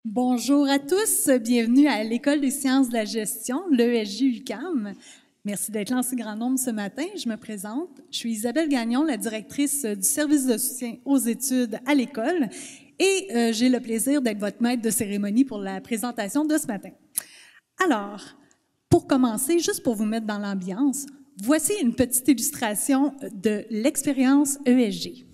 Bonjour à tous, bienvenue à l'École des sciences de la gestion, l'ESG-UQAM. Merci d'être là en si grand nombre ce matin. Je me présente. Je suis Isabelle Gagnon, la directrice du service de soutien aux études à l'école et j'ai le plaisir d'être votre maître de cérémonie pour la présentation de ce matin. Alors, pour commencer, juste pour vous mettre dans l'ambiance, voici une petite illustration de l'expérience ESG.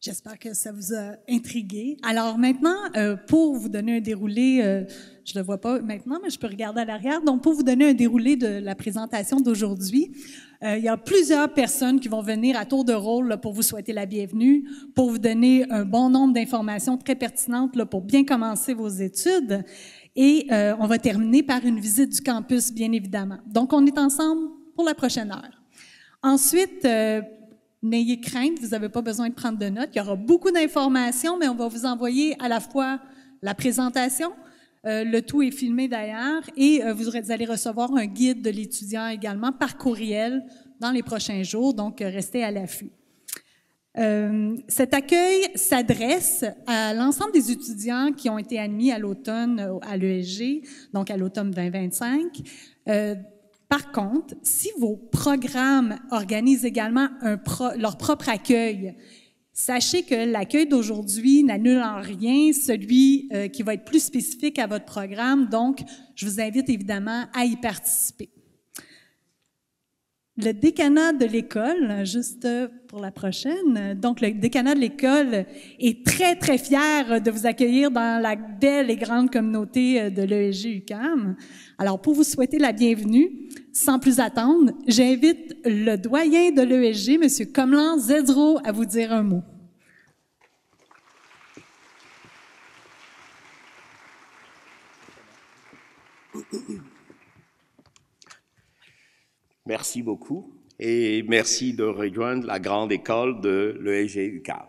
J'espère que ça vous a intrigué. Alors maintenant, pour vous donner un déroulé, je ne le vois pas maintenant, mais je peux regarder à l'arrière. Donc, pour vous donner un déroulé de la présentation d'aujourd'hui, il y a plusieurs personnes qui vont venir à tour de rôle là, pour vous souhaiter la bienvenue, pour vous donner un bon nombre d'informations très pertinentes là, pour bien commencer vos études. Et on va terminer par une visite du campus, bien évidemment. Donc, on est ensemble pour la prochaine heure. Ensuite, n'ayez crainte, vous n'avez pas besoin de prendre de notes. Il y aura beaucoup d'informations, mais on va vous envoyer à la fois la présentation, le tout est filmé d'ailleurs, et vous allez recevoir un guide de l'étudiant également par courriel dans les prochains jours, donc restez à l'affût. Cet accueil s'adresse à l'ensemble des étudiants qui ont été admis à l'automne à l'ESG, donc à l'automne 2025. Par contre, si vos programmes organisent également leur propre accueil, sachez que l'accueil d'aujourd'hui n'annule en rien celui qui va être plus spécifique à votre programme, donc je vous invite évidemment à y participer. Le décanat de l'école, juste pour la prochaine, donc le décanat de l'école est très, très fier de vous accueillir dans la belle et grande communauté de l'ESG-UQAM. Alors, pour vous souhaiter la bienvenue, sans plus attendre, j'invite le doyen de l'ESG, M. Komlan Zedro, à vous dire un mot. Merci beaucoup et merci de rejoindre la grande école de l'ESG-UQAM.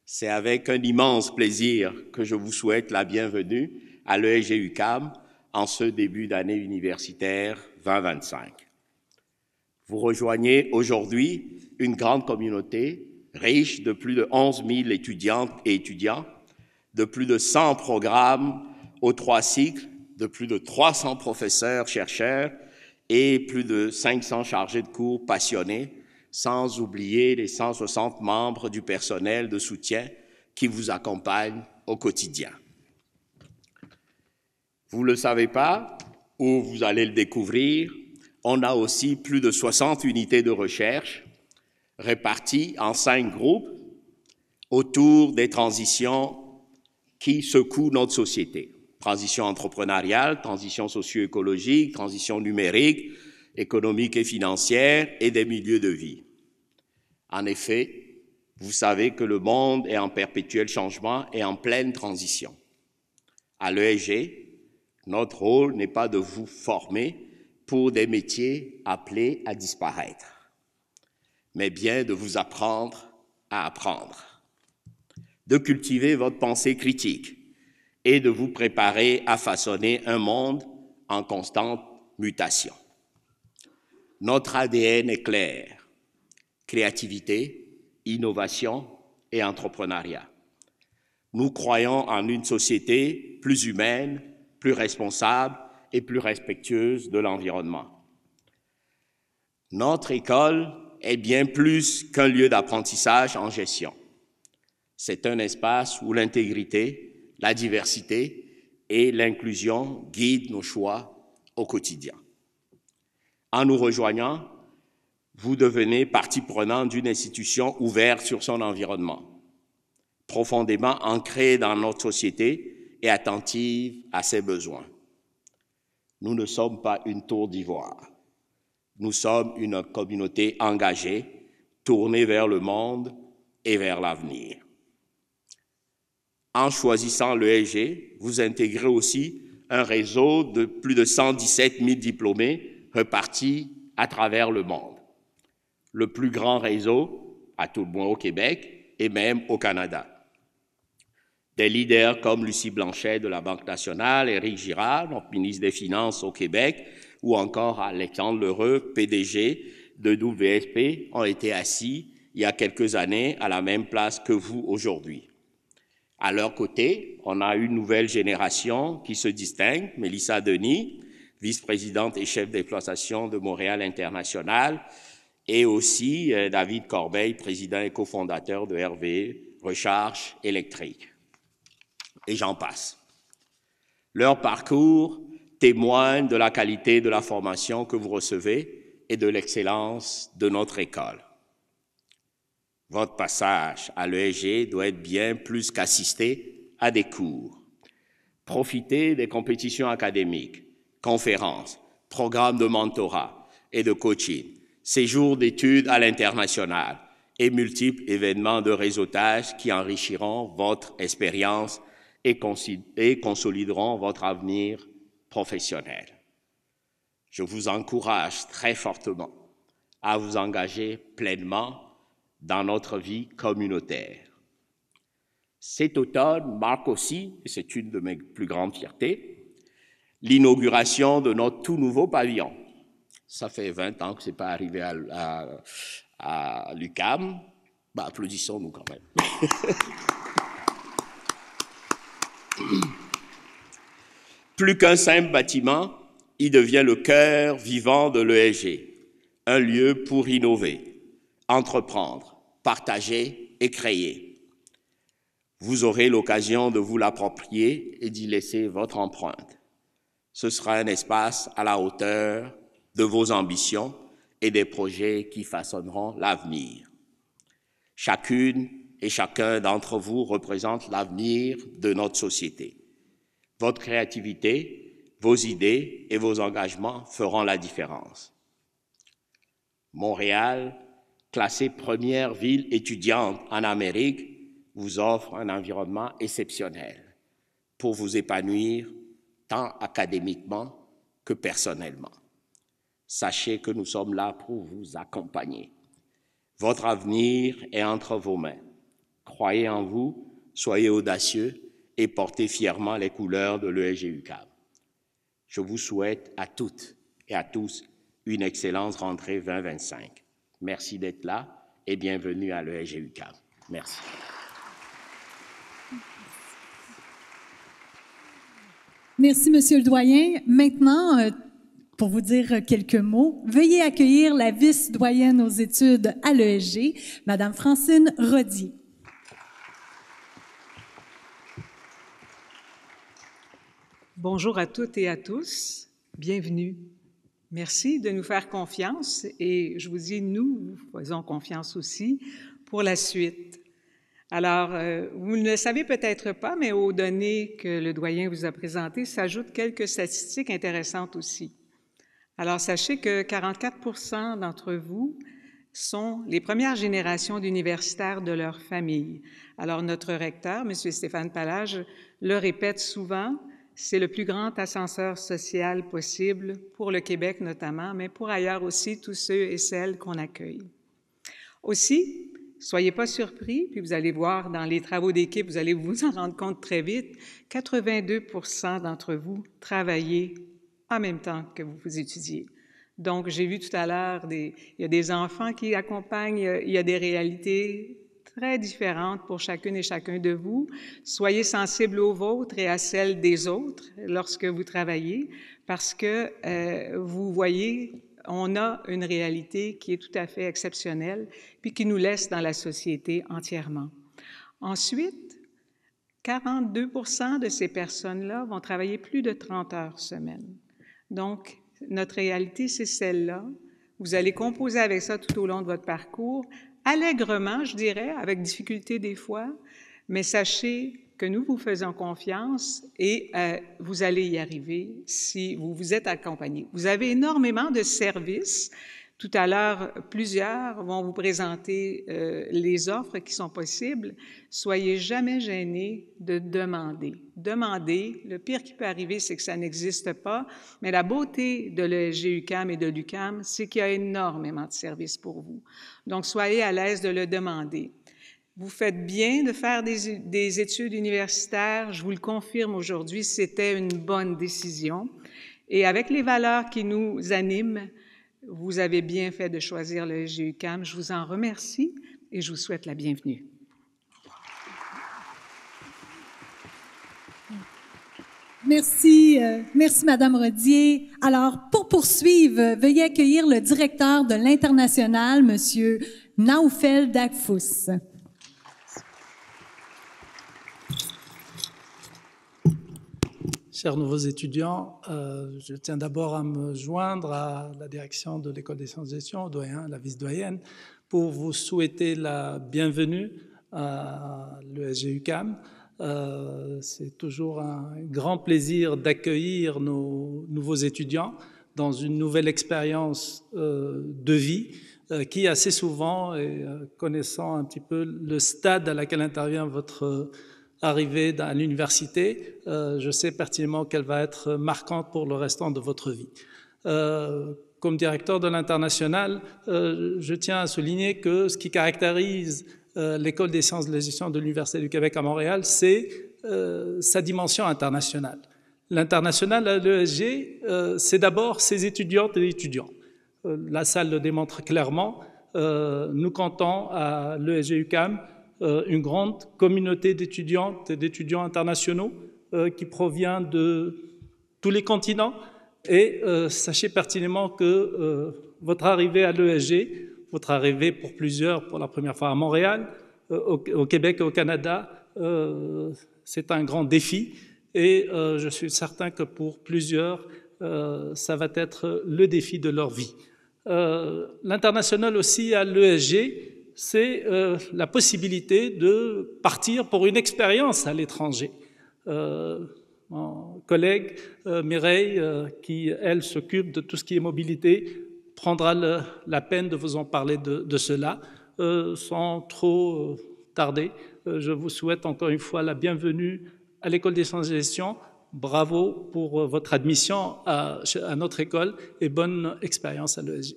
C'est avec un immense plaisir que je vous souhaite la bienvenue à l'ESG-UQAM en ce début d'année universitaire 2025. Vous rejoignez aujourd'hui une grande communauté riche de plus de 11 000 étudiantes et étudiants, de plus de 100 programmes aux 3 cycles, de plus de 300 professeurs, chercheurs, et plus de 500 chargés de cours passionnés, sans oublier les 160 membres du personnel de soutien qui vous accompagnent au quotidien. Vous ne le savez pas, ou vous allez le découvrir, on a aussi plus de 60 unités de recherche réparties en 5 groupes autour des transitions qui secouent notre société. Transition entrepreneuriale, transition socio-écologique, transition numérique, économique et financière et des milieux de vie. En effet, vous savez que le monde est en perpétuel changement et en pleine transition. À l'ESG, notre rôle n'est pas de vous former pour des métiers appelés à disparaître, mais bien de vous apprendre à apprendre, de cultiver votre pensée critique, et de vous préparer à façonner un monde en constante mutation. Notre ADN est clair, créativité, innovation et entrepreneuriat. Nous croyons en une société plus humaine, plus responsable et plus respectueuse de l'environnement. Notre école est bien plus qu'un lieu d'apprentissage en gestion. C'est un espace où l'intégrité, la diversité et l'inclusion guident nos choix au quotidien. En nous rejoignant, vous devenez partie prenante d'une institution ouverte sur son environnement, profondément ancrée dans notre société et attentive à ses besoins. Nous ne sommes pas une tour d'ivoire. Nous sommes une communauté engagée, tournée vers le monde et vers l'avenir. En choisissant l'ESG, vous intégrez aussi un réseau de plus de 117 000 diplômés repartis à travers le monde. Le plus grand réseau, à tout le moins au Québec et même au Canada. Des leaders comme Lucie Blanchet de la Banque nationale, Éric Girard, notre ministre des Finances au Québec, ou encore Alexandre L'Heureux, PDG de WSP, ont été assis il y a quelques années à la même place que vous aujourd'hui. À leur côté, on a une nouvelle génération qui se distingue, Mélissa Denis, vice-présidente et chef d'exploitation de Montréal International, et aussi David Corbeil, président et cofondateur de RVE, Recharge électrique. Et j'en passe. Leur parcours témoigne de la qualité de la formation que vous recevez et de l'excellence de notre école. Votre passage à l'ESG doit être bien plus qu'assister à des cours. Profitez des compétitions académiques, conférences, programmes de mentorat et de coaching, séjours d'études à l'international et multiples événements de réseautage qui enrichiront votre expérience et consolideront votre avenir professionnel. Je vous encourage très fortement à vous engager pleinement dans notre vie communautaire. Cet automne marque aussi, et c'est une de mes plus grandes fiertés, l'inauguration de notre tout nouveau pavillon. Ça fait 20 ans que ce n'est pas arrivé à l'UQAM. Ben, applaudissons-nous quand même. Plus qu'un simple bâtiment, il devient le cœur vivant de l'ESG, un lieu pour innover, entreprendre, partager et créer. Vous aurez l'occasion de vous l'approprier et d'y laisser votre empreinte. Ce sera un espace à la hauteur de vos ambitions et des projets qui façonneront l'avenir. Chacune et chacun d'entre vous représente l'avenir de notre société. Votre créativité, vos idées et vos engagements feront la différence. Montréal, classée première ville étudiante en Amérique, vous offre un environnement exceptionnel pour vous épanouir tant académiquement que personnellement. Sachez que nous sommes là pour vous accompagner. Votre avenir est entre vos mains. Croyez en vous, soyez audacieux et portez fièrement les couleurs de l'ESG-UQAM. Je vous souhaite à toutes et à tous une excellente rentrée 2025. Merci d'être là et bienvenue à l'ESG-UQAM. Merci. Merci, Monsieur le doyen. Maintenant, pour vous dire quelques mots, veuillez accueillir la vice-doyenne aux études à l'ESG, Madame Francine Rodier. Bonjour à toutes et à tous. Bienvenue. Merci de nous faire confiance et je vous dis, nous faisons confiance aussi pour la suite. Alors, vous ne le savez peut-être pas, mais aux données que le doyen vous a présentées s'ajoutent quelques statistiques intéressantes aussi. Alors, sachez que 44% d'entre vous sont les premières générations d'universitaires de leur famille. Alors, notre recteur, M. Stéphane Pallage, le répète souvent, c'est le plus grand ascenseur social possible pour le Québec notamment, mais pour ailleurs aussi, tous ceux et celles qu'on accueille. Aussi, soyez pas surpris, puis vous allez voir dans les travaux d'équipe, vous allez vous en rendre compte très vite, 82% d'entre vous travaillez en même temps que vous étudiez. Donc, j'ai vu tout à l'heure, il y a des enfants qui accompagnent, il y a des réalités très différentes pour chacune et chacun de vous. Soyez sensibles aux vôtres et à celles des autres lorsque vous travaillez, parce que vous voyez, on a une réalité qui est tout à fait exceptionnelle, puis qui nous laisse dans la société entièrement. Ensuite, 42% de ces personnes-là vont travailler plus de 30 heures semaine. Donc, notre réalité, c'est celle-là. Vous allez composer avec ça tout au long de votre parcours, allègrement, je dirais, avec difficulté des fois, mais sachez que nous vous faisons confiance et vous allez y arriver si vous vous êtes accompagnés. Vous avez énormément de services. Tout à l'heure, plusieurs vont vous présenter les offres qui sont possibles. Soyez jamais gênés de demander. Demandez. Le pire qui peut arriver, c'est que ça n'existe pas. Mais la beauté de l'ESG-UQAM et de l'UQAM, c'est qu'il y a énormément de services pour vous. Donc, soyez à l'aise de le demander. Vous faites bien de faire des études universitaires. Je vous le confirme aujourd'hui, c'était une bonne décision. Et avec les valeurs qui nous animent, vous avez bien fait de choisir le ESG-UQAM. Je vous en remercie et je vous souhaite la bienvenue. Merci, merci Madame Rodier. Alors, pour poursuivre, veuillez accueillir le directeur de l'International, Monsieur Naoufel Dakfous. Chers nouveaux étudiants, je tiens d'abord à me joindre à la direction de l'École des sciences de gestion, au doyen, la vice-doyenne, pour vous souhaiter la bienvenue à l'ESG-UQAM. C'est toujours un grand plaisir d'accueillir nos nouveaux étudiants dans une nouvelle expérience de vie qui assez souvent, et connaissant un petit peu le stade à laquelle intervient votre arrivée à l'université, je sais pertinemment qu'elle va être marquante pour le restant de votre vie. Comme directeur de l'International, je tiens à souligner que ce qui caractérise l'École des sciences de la gestion de l'Université du Québec à Montréal, c'est sa dimension internationale. L'international à l'ESG, c'est d'abord ses étudiantes et étudiants. La salle le démontre clairement. Nous comptons à l'ESG-UQAM une grande communauté d'étudiantes et d'étudiants internationaux qui provient de tous les continents. Et sachez pertinemment que votre arrivée à l'ESG, votre arrivée pour plusieurs pour la première fois à Montréal, au Québec et au Canada, c'est un grand défi. Et je suis certain que pour plusieurs, ça va être le défi de leur vie. L'international aussi à l'ESG, c'est la possibilité de partir pour une expérience à l'étranger. Mon collègue Mireille, qui, elle, s'occupe de tout ce qui est mobilité, prendra la peine de vous en parler de cela. Sans trop tarder, je vous souhaite encore une fois la bienvenue à l'École des sciences de gestion. Bravo pour votre admission à notre école et bonne expérience à l'ESG.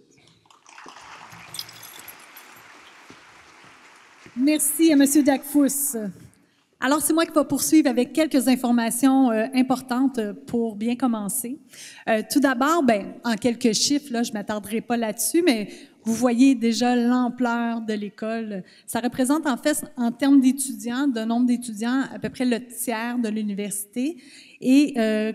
Merci à M. Dakfous. Alors, c'est moi qui vais poursuivre avec quelques informations importantes pour bien commencer. Tout d'abord, en quelques chiffres, là, je ne m'attarderai pas là-dessus, mais vous voyez déjà l'ampleur de l'école. Ça représente en fait, en termes d'étudiants, de nombre d'étudiants, à peu près le tiers de l'université. Et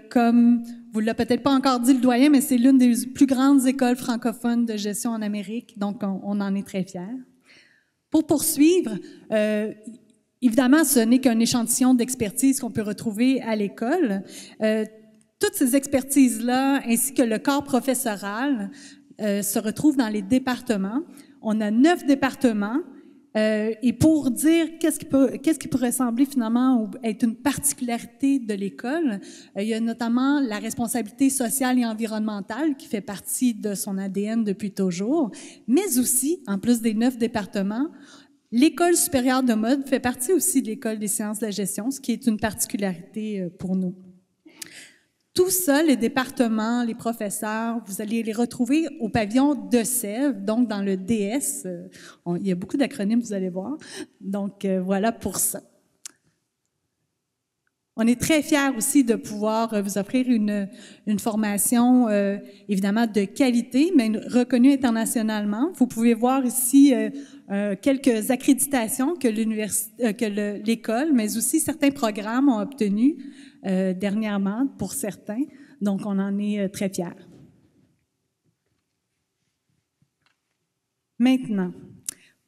comme vous ne l'avez peut-être pas encore dit le doyen, mais c'est l'une des plus grandes écoles francophones de gestion en Amérique, donc on en est très fiers. Pour poursuivre, évidemment, ce n'est qu'un échantillon d'expertise qu'on peut retrouver à l'école. Toutes ces expertises-là, ainsi que le corps professoral, se retrouvent dans les départements. On a 9 départements. Et pour dire qu'est-ce qui pourrait sembler finalement être une particularité de l'école, il y a notamment la responsabilité sociale et environnementale qui fait partie de son ADN depuis toujours, mais aussi, en plus des 9 départements, l'École supérieure de mode fait partie aussi de l'École des sciences de la gestion, ce qui est une particularité pour nous. Tout ça, les départements, les professeurs, vous allez les retrouver au pavillon de Sèvres, donc dans le DS. Il y a beaucoup d'acronymes, vous allez voir. Donc, voilà pour ça. On est très fiers aussi de pouvoir vous offrir une formation, évidemment, de qualité, mais reconnue internationalement. Vous pouvez voir ici quelques accréditations que l'école, mais aussi certains programmes ont obtenus dernièrement pour certains. Donc, on en est très fiers. Maintenant,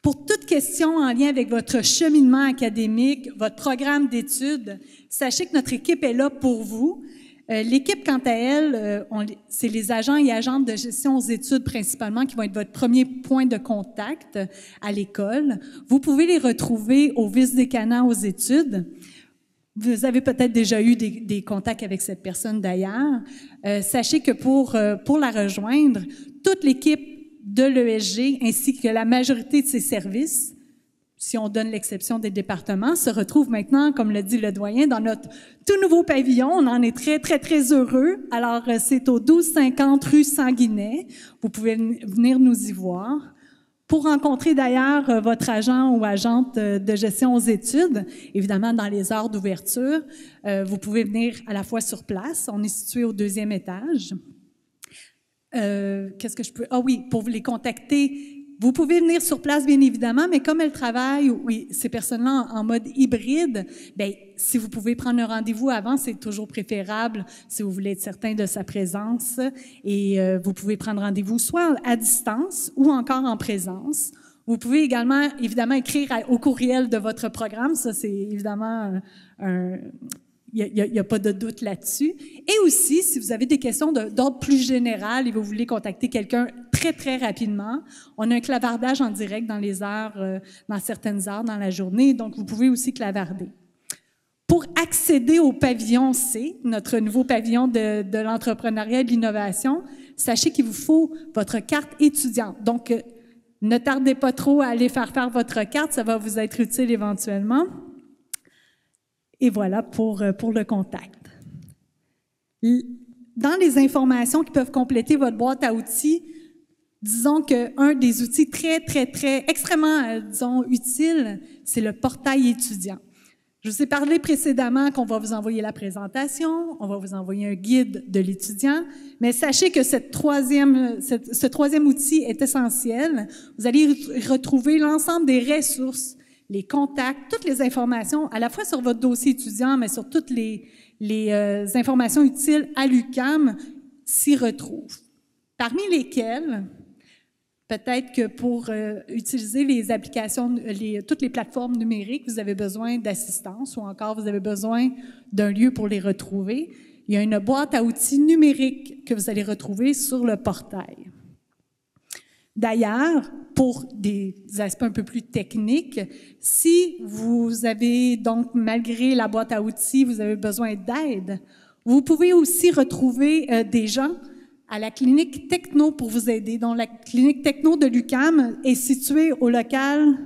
pour toute question en lien avec votre cheminement académique, votre programme d'études, sachez que notre équipe est là pour vous. L'équipe, quant à elle, c'est les agents et agentes de gestion aux études principalement qui vont être votre premier point de contact à l'école. Vous pouvez les retrouver au vice-décanat aux études. Vous avez peut-être déjà eu des contacts avec cette personne d'ailleurs. Sachez que pour la rejoindre, toute l'équipe de l'ESG ainsi que la majorité de ses services, si on donne l'exception des départements, se retrouvent maintenant, comme l'a dit le doyen, dans notre tout nouveau pavillon. On en est très, très, très heureux. Alors, c'est au 1250 rue Sanguinet. Vous pouvez venir nous y voir. Pour rencontrer d'ailleurs votre agent ou agente de gestion aux études, évidemment dans les heures d'ouverture, vous pouvez venir à la fois sur place. On est situé au 2e étage. Qu'est-ce que je peux... Ah oui, pour vous les contacter, vous pouvez venir sur place, bien évidemment, mais comme elles travaillent, oui, ces personnes-là en mode hybride, bien, si vous pouvez prendre un rendez-vous avant, c'est toujours préférable si vous voulez être certain de sa présence. Et vous pouvez prendre rendez-vous soit à distance ou encore en présence. Vous pouvez également, évidemment, écrire au courriel de votre programme. Ça, c'est évidemment il n'y a pas de doute là-dessus. Et aussi, si vous avez des questions d'ordre plus général et vous voulez contacter quelqu'un très, très rapidement, on a un clavardage en direct dans les heures, dans certaines heures dans la journée, donc vous pouvez aussi clavarder. Pour accéder au pavillon C, notre nouveau pavillon de l'entrepreneuriat et de l'innovation, sachez qu'il vous faut votre carte étudiante. Donc, ne tardez pas trop à aller faire votre carte, ça va vous être utile éventuellement. Et voilà pour le contact. Dans les informations qui peuvent compléter votre boîte à outils, disons qu'un des outils extrêmement, disons, utile, c'est le portail étudiant. Je vous ai parlé précédemment qu'on va vous envoyer la présentation, on va vous envoyer un guide de l'étudiant, mais sachez que ce troisième outil est essentiel. Vous allez retrouver l'ensemble des ressources, les contacts, toutes les informations, à la fois sur votre dossier étudiant, mais sur toutes les informations utiles à l'UQAM s'y retrouvent. Parmi lesquelles, peut-être que pour utiliser les applications, toutes les plateformes numériques, vous avez besoin d'assistance ou encore vous avez besoin d'un lieu pour les retrouver. Il y a une boîte à outils numérique que vous allez retrouver sur le portail. D'ailleurs, pour des aspects un peu plus techniques, si vous avez donc, malgré la boîte à outils, vous avez besoin d'aide, vous pouvez aussi retrouver des gens à la clinique techno pour vous aider. Donc, la clinique techno de l'UQAM est située au local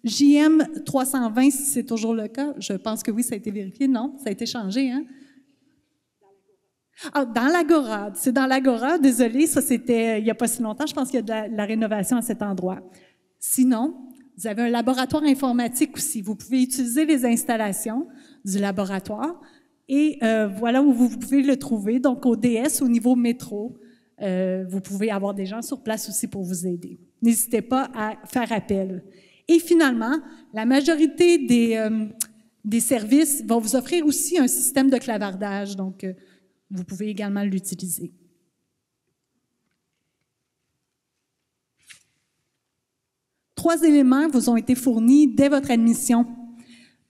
JM 320, si c'est toujours le cas. Je pense que oui, ça a été vérifié. Non, ça a été changé, hein? Ah, dans l'Agora. C'est dans l'Agora. Désolée, ça c'était il n'y a pas si longtemps. Je pense qu'il y a de la rénovation à cet endroit. Sinon, vous avez un laboratoire informatique aussi. Vous pouvez utiliser les installations du laboratoire. Et voilà où vous pouvez le trouver. Donc, au DS, au niveau métro, vous pouvez avoir des gens sur place aussi pour vous aider. N'hésitez pas à faire appel. Et finalement, la majorité des services vont vous offrir aussi un système de clavardage. Donc, vous pouvez également l'utiliser. Trois éléments vous ont été fournis dès votre admission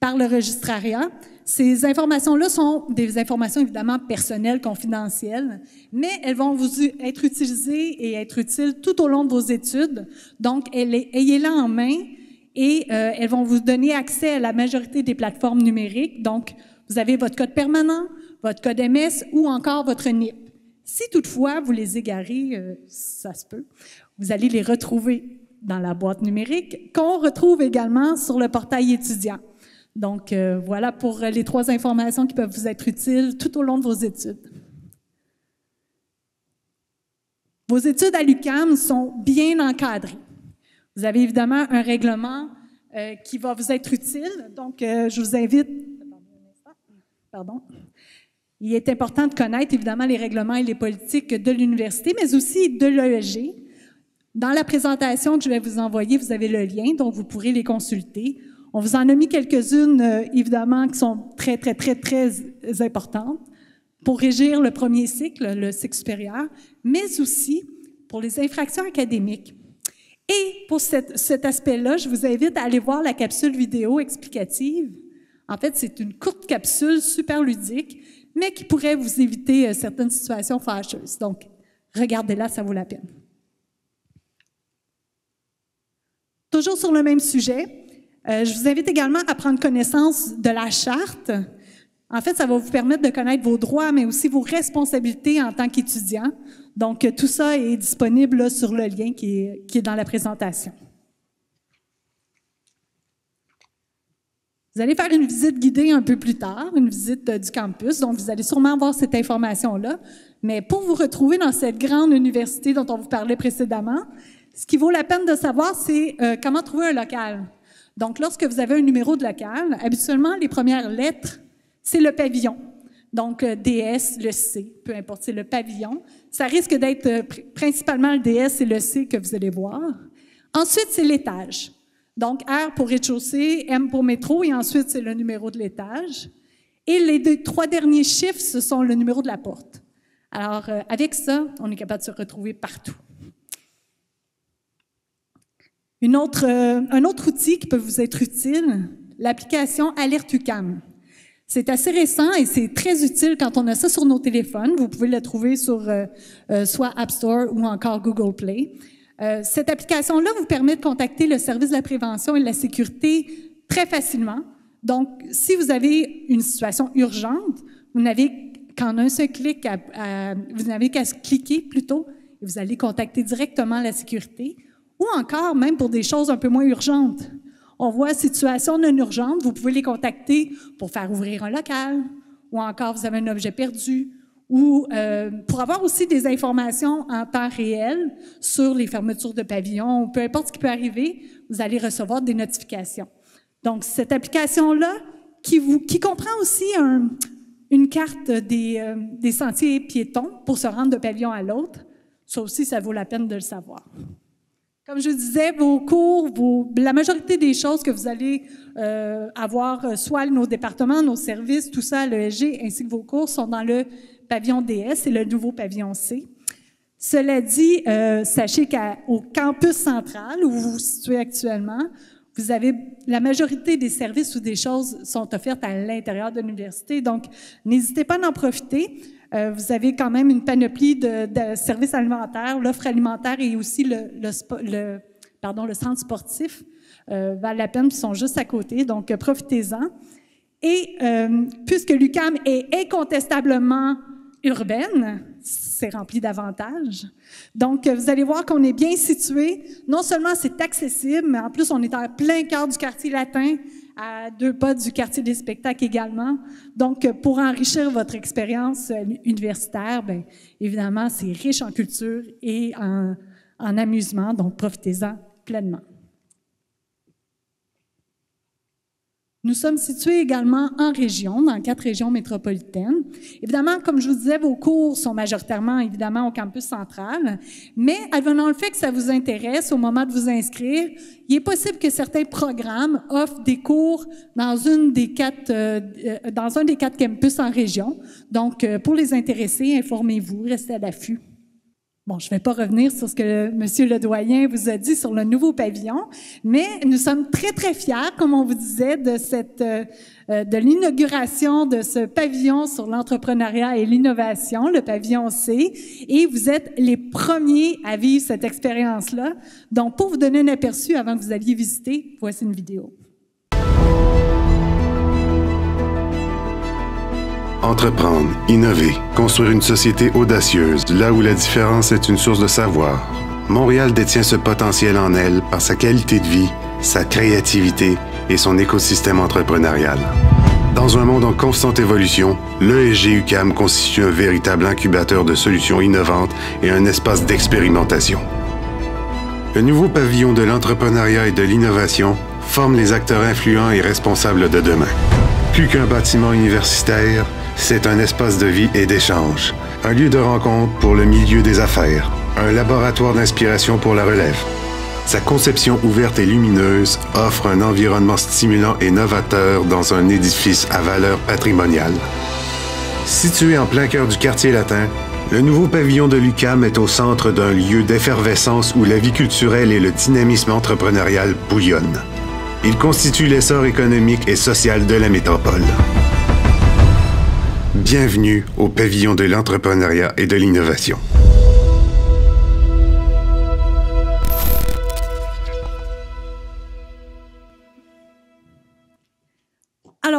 par le registrariat. Ces informations-là sont des informations évidemment personnelles, confidentielles, mais elles vont vous être utilisées et être utiles tout au long de vos études. Donc, ayez-la en main et elles vont vous donner accès à la majorité des plateformes numériques. Donc, vous avez votre code permanent, votre code MS ou encore votre NIP. Si toutefois vous les égarez, ça se peut, vous allez les retrouver dans la boîte numérique qu'on retrouve également sur le portail étudiant. Donc, voilà pour les trois informations qui peuvent vous être utiles tout au long de vos études. Vos études à l'UQAM sont bien encadrées. Vous avez évidemment un règlement qui va vous être utile. Donc, je vous invite... Pardon. Il est important de connaître évidemment les règlements et les politiques de l'université, mais aussi de l'ESG. Dans la présentation que je vais vous envoyer, vous avez le lien, donc vous pourrez les consulter. On vous en a mis quelques-unes, évidemment, qui sont très importantes pour régir le premier cycle, le cycle supérieur, mais aussi pour les infractions académiques. Et pour cet aspect-là, je vous invite à aller voir la capsule vidéo explicative. En fait, c'est une courte capsule super ludique, mais qui pourrait vous éviter certaines situations fâcheuses. Donc, regardez-la, ça vaut la peine. Toujours sur le même sujet, Je vous invite également à prendre connaissance de la charte. En fait, ça va vous permettre de connaître vos droits, mais aussi vos responsabilités en tant qu'étudiant. Donc, tout ça est disponible là, sur le lien qui est dans la présentation. Vous allez faire une visite guidée un peu plus tard, une visite du campus, donc vous allez sûrement avoir cette information-là. Mais pour vous retrouver dans cette grande université dont on vous parlait précédemment, ce qui vaut la peine de savoir, c'est comment trouver un local. Donc, lorsque vous avez un numéro de local, habituellement, les premières lettres, c'est le pavillon. Donc, DS, le C, peu importe, c'est le pavillon. Ça risque d'être principalement le DS et le C que vous allez voir. Ensuite, c'est l'étage. Donc, R pour rez-de-chaussée, M pour métro, et ensuite, c'est le numéro de l'étage. Et les 3 derniers chiffres, ce sont le numéro de la porte. Alors, avec ça, on est capable de se retrouver partout. Un autre outil qui peut vous être utile, l'application Alerte UQAM. C'est assez récent et c'est très utile quand on a ça sur nos téléphones. Vous pouvez le trouver sur soit App Store ou encore Google Play. Cette application-là vous permet de contacter le service de la prévention et de la sécurité très facilement. Donc, si vous avez une situation urgente, vous n'avez qu'en un seul clic, vous n'avez qu'à cliquer plutôt, et vous allez contacter directement la sécurité, ou encore même pour des choses un peu moins urgentes. On voit situation non urgente, vous pouvez les contacter pour faire ouvrir un local, ou encore vous avez un objet perdu, ou pour avoir aussi des informations en temps réel sur les fermetures de pavillons, ou peu importe ce qui peut arriver, vous allez recevoir des notifications. Donc, cette application-là, qui comprend aussi une carte des sentiers piétons pour se rendre d'un pavillon à l'autre, ça aussi, ça vaut la peine de le savoir. Comme je disais, vos cours, la majorité des choses que vous allez avoir, soit nos départements, nos services, tout ça, l'ESG, ainsi que vos cours, sont dans le pavillon DS et le nouveau pavillon C. Cela dit, sachez qu'au campus central, où vous vous situez actuellement, vous avez la majorité des services ou des choses sont offertes à l'intérieur de l'université, donc n'hésitez pas à en profiter. Vous avez quand même une panoplie de services alimentaires, l'offre alimentaire et aussi le centre sportif valent la peine, ils sont juste à côté, donc profitez-en. Et puisque l'UQAM est incontestablement urbaine, c'est rempli d'avantages. Donc, vous allez voir qu'on est bien situé. Non seulement c'est accessible, mais en plus, on est en plein cœur du quartier latin, à 2 pas du quartier des spectacles également. Donc, pour enrichir votre expérience universitaire, bien, évidemment, c'est riche en culture et en amusement, donc profitez-en pleinement. Nous sommes situés également en région, dans 4 régions métropolitaines. Évidemment, comme je vous disais, vos cours sont majoritairement, évidemment, au campus central, mais advenant le fait que ça vous intéresse au moment de vous inscrire, il est possible que certains programmes offrent des cours dans un des 4 campus en région. Donc, pour les intéressés, informez-vous, restez à l'affût. Bon, je ne vais pas revenir sur ce que M. le doyen vous a dit sur le nouveau pavillon, mais nous sommes très, très fiers, comme on vous disait, de l'inauguration de ce pavillon sur l'entrepreneuriat et l'innovation, le pavillon C, et vous êtes les premiers à vivre cette expérience-là. Donc, pour vous donner un aperçu avant que vous alliez visiter, voici une vidéo. Entreprendre, innover, construire une société audacieuse, là où la différence est une source de savoir. Montréal détient ce potentiel en elle par sa qualité de vie, sa créativité et son écosystème entrepreneurial. Dans un monde en constante évolution, l'ESG UQAM constitue un véritable incubateur de solutions innovantes et un espace d'expérimentation. Le nouveau pavillon de l'entrepreneuriat et de l'innovation forme les acteurs influents et responsables de demain. Plus qu'un bâtiment universitaire, c'est un espace de vie et d'échange, un lieu de rencontre pour le milieu des affaires, un laboratoire d'inspiration pour la relève. Sa conception ouverte et lumineuse offre un environnement stimulant et novateur dans un édifice à valeur patrimoniale. Situé en plein cœur du quartier latin, le nouveau pavillon de l'UQAM est au centre d'un lieu d'effervescence où la vie culturelle et le dynamisme entrepreneurial bouillonnent. Il constitue l'essor économique et social de la métropole. Bienvenue au pavillon de l'entrepreneuriat et de l'innovation.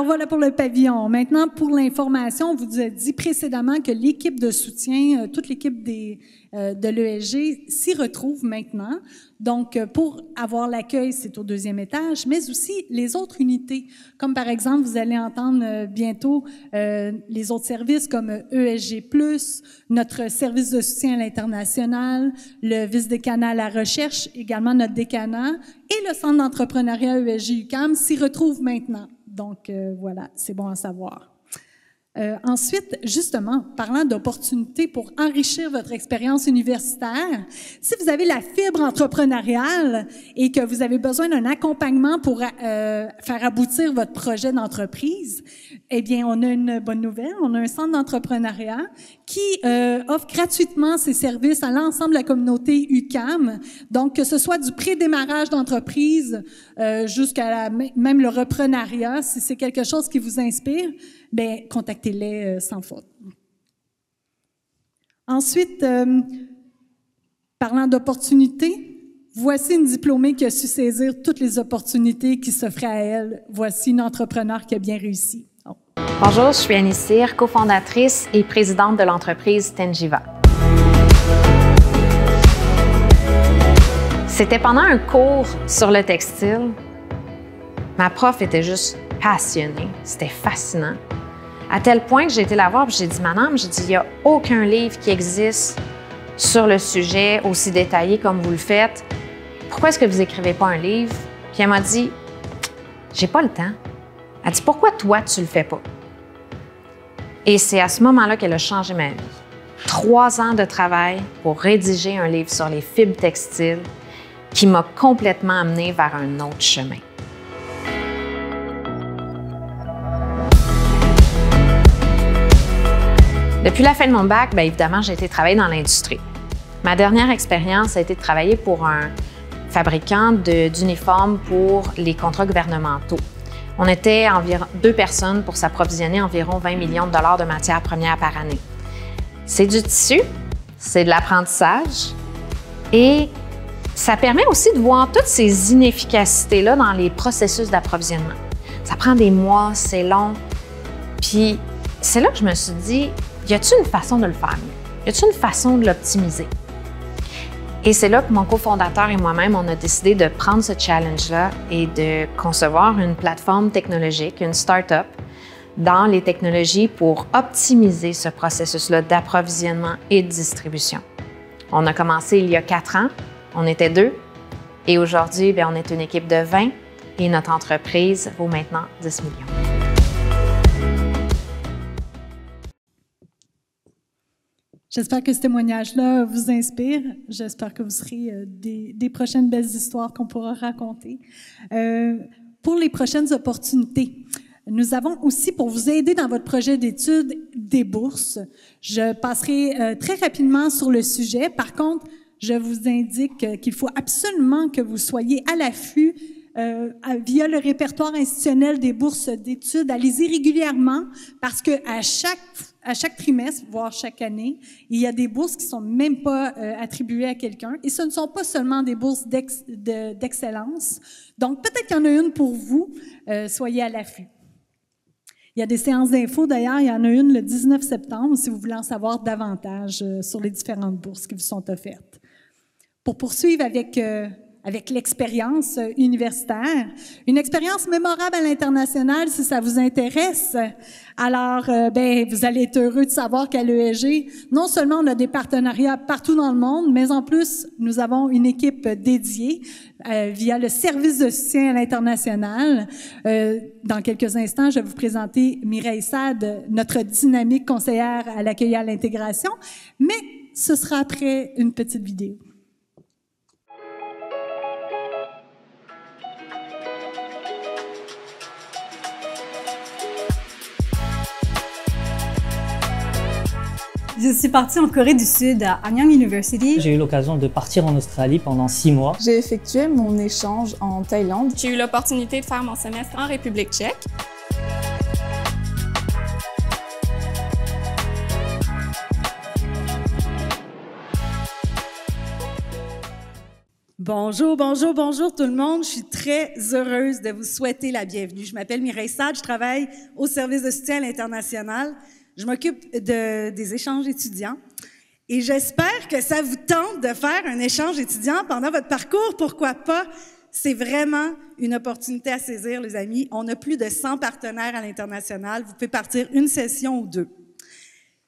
Alors voilà pour le pavillon. Maintenant, pour l'information, on vous a dit précédemment que l'équipe de soutien, toute l'équipe de l'ESG s'y retrouve maintenant. Donc, pour avoir l'accueil, c'est au 2e étage, mais aussi les autres unités, comme par exemple, vous allez entendre bientôt les autres services comme ESG+, notre service de soutien à l'international, le vice-décanat à la recherche, également notre décanat, et le centre d'entrepreneuriat ESG-UQAM s'y retrouvent maintenant. Donc, voilà, c'est bon à savoir. Ensuite, justement, parlant d'opportunités pour enrichir votre expérience universitaire, si vous avez la fibre entrepreneuriale et que vous avez besoin d'un accompagnement pour faire aboutir votre projet d'entreprise, eh bien, on a une bonne nouvelle. On a un centre d'entrepreneuriat qui offre gratuitement ses services à l'ensemble de la communauté UQAM. Donc, que ce soit du pré-démarrage d'entreprise jusqu'à même le reprenariat, si c'est quelque chose qui vous inspire, bien, contactez-les sans faute. Ensuite, parlant d'opportunités, voici une diplômée qui a su saisir toutes les opportunités qui s'offraient à elle. Voici une entrepreneure qui a bien réussi. Oh. Bonjour, je suis Annie Cyr, cofondatrice et présidente de l'entreprise Tengiva. C'était pendant un cours sur le textile. Ma prof était juste passionnée, c'était fascinant. À tel point que j'ai été la voir et j'ai dit, madame, j'ai dit, il n'y a aucun livre qui existe sur le sujet aussi détaillé comme vous le faites. Pourquoi est-ce que vous n'écrivez pas un livre? Puis elle m'a dit, j'ai pas le temps. Elle dit, pourquoi toi, tu le fais pas? Et c'est à ce moment-là qu'elle a changé ma vie. 3 ans de travail pour rédiger un livre sur les fibres textiles qui m'a complètement amenée vers un autre chemin. Depuis la fin de mon bac, bien évidemment, j'ai été travailler dans l'industrie. Ma dernière expérience a été de travailler pour un fabricant d'uniformes pour les contrats gouvernementaux. On était environ 2 personnes pour s'approvisionner environ 20 millions de dollars de matières premières par année. C'est du tissu, c'est de l'apprentissage et ça permet aussi de voir toutes ces inefficacités-là dans les processus d'approvisionnement. Ça prend des mois, c'est long. Puis c'est là que je me suis dit, y a-t-il une façon de le faire mieux? Y a-t-il une façon de l'optimiser? Et c'est là que mon cofondateur et moi-même, on a décidé de prendre ce challenge-là et de concevoir une plateforme technologique, une start-up, dans les technologies pour optimiser ce processus-là d'approvisionnement et de distribution. On a commencé il y a 4 ans, on était 2, et aujourd'hui, bien, on est une équipe de 20 et notre entreprise vaut maintenant 10 millions. J'espère que ce témoignage-là vous inspire. J'espère que vous serez des prochaines belles histoires qu'on pourra raconter. Pour les prochaines opportunités, nous avons aussi, pour vous aider dans votre projet d'études, des bourses. Je passerai très rapidement sur le sujet. Par contre, je vous indique qu'il faut absolument que vous soyez à l'affût via le répertoire institutionnel des bourses d'études. Allez-y régulièrement parce que à chaque trimestre, voire chaque année, il y a des bourses qui sont même pas attribuées à quelqu'un. Et ce ne sont pas seulement des bourses d'excellence. Donc, peut-être qu'il y en a une pour vous. Soyez à l'affût. Il y a des séances d'infos, d'ailleurs. Il y en a une le 19 septembre, si vous voulez en savoir davantage sur les différentes bourses qui vous sont offertes. Pour poursuivre avec l'expérience universitaire, une expérience mémorable à l'international, si ça vous intéresse. Alors, vous allez être heureux de savoir qu'à l'ESG, non seulement on a des partenariats partout dans le monde, mais en plus, nous avons une équipe dédiée via le service de soutien à l'international. Dans quelques instants, je vais vous présenter Mireille Sade, notre dynamique conseillère à l'accueil et à l'intégration, mais ce sera après une petite vidéo. Je suis partie en Corée du Sud à Anyang University. J'ai eu l'occasion de partir en Australie pendant 6 mois. J'ai effectué mon échange en Thaïlande. J'ai eu l'opportunité de faire mon semestre en République tchèque. Bonjour, bonjour, bonjour tout le monde. Je suis très heureuse de vous souhaiter la bienvenue. Je m'appelle Mireille Sade, je travaille au service de soutien à l'international. Je m'occupe des échanges étudiants et j'espère que ça vous tente de faire un échange étudiant pendant votre parcours. Pourquoi pas? C'est vraiment une opportunité à saisir, les amis. On a plus de 100 partenaires à l'international. Vous pouvez partir une session ou deux.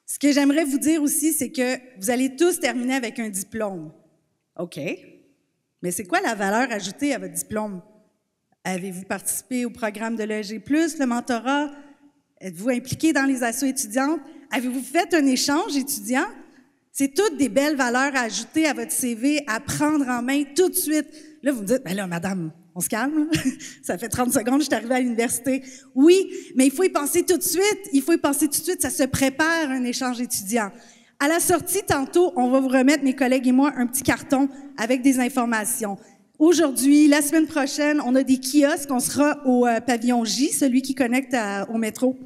Ce que j'aimerais vous dire aussi, c'est que vous allez tous terminer avec un diplôme. OK. Mais c'est quoi la valeur ajoutée à votre diplôme? Avez-vous participé au programme de l'ESG+, le mentorat? Êtes-vous impliqué dans les assos étudiantes? Avez-vous fait un échange étudiant? C'est toutes des belles valeurs à ajouter à votre CV, à prendre en main tout de suite. Là, vous me dites, ben là, madame, on se calme. Ça fait 30 secondes, je suis arrivée à l'université. Oui, mais il faut y penser tout de suite. Il faut y penser tout de suite. Ça se prépare, un échange étudiant. À la sortie, tantôt, on va vous remettre, mes collègues et moi, un petit carton avec des informations. Aujourd'hui, la semaine prochaine, on a des kiosques. On sera au pavillon J, celui qui connecte au métro.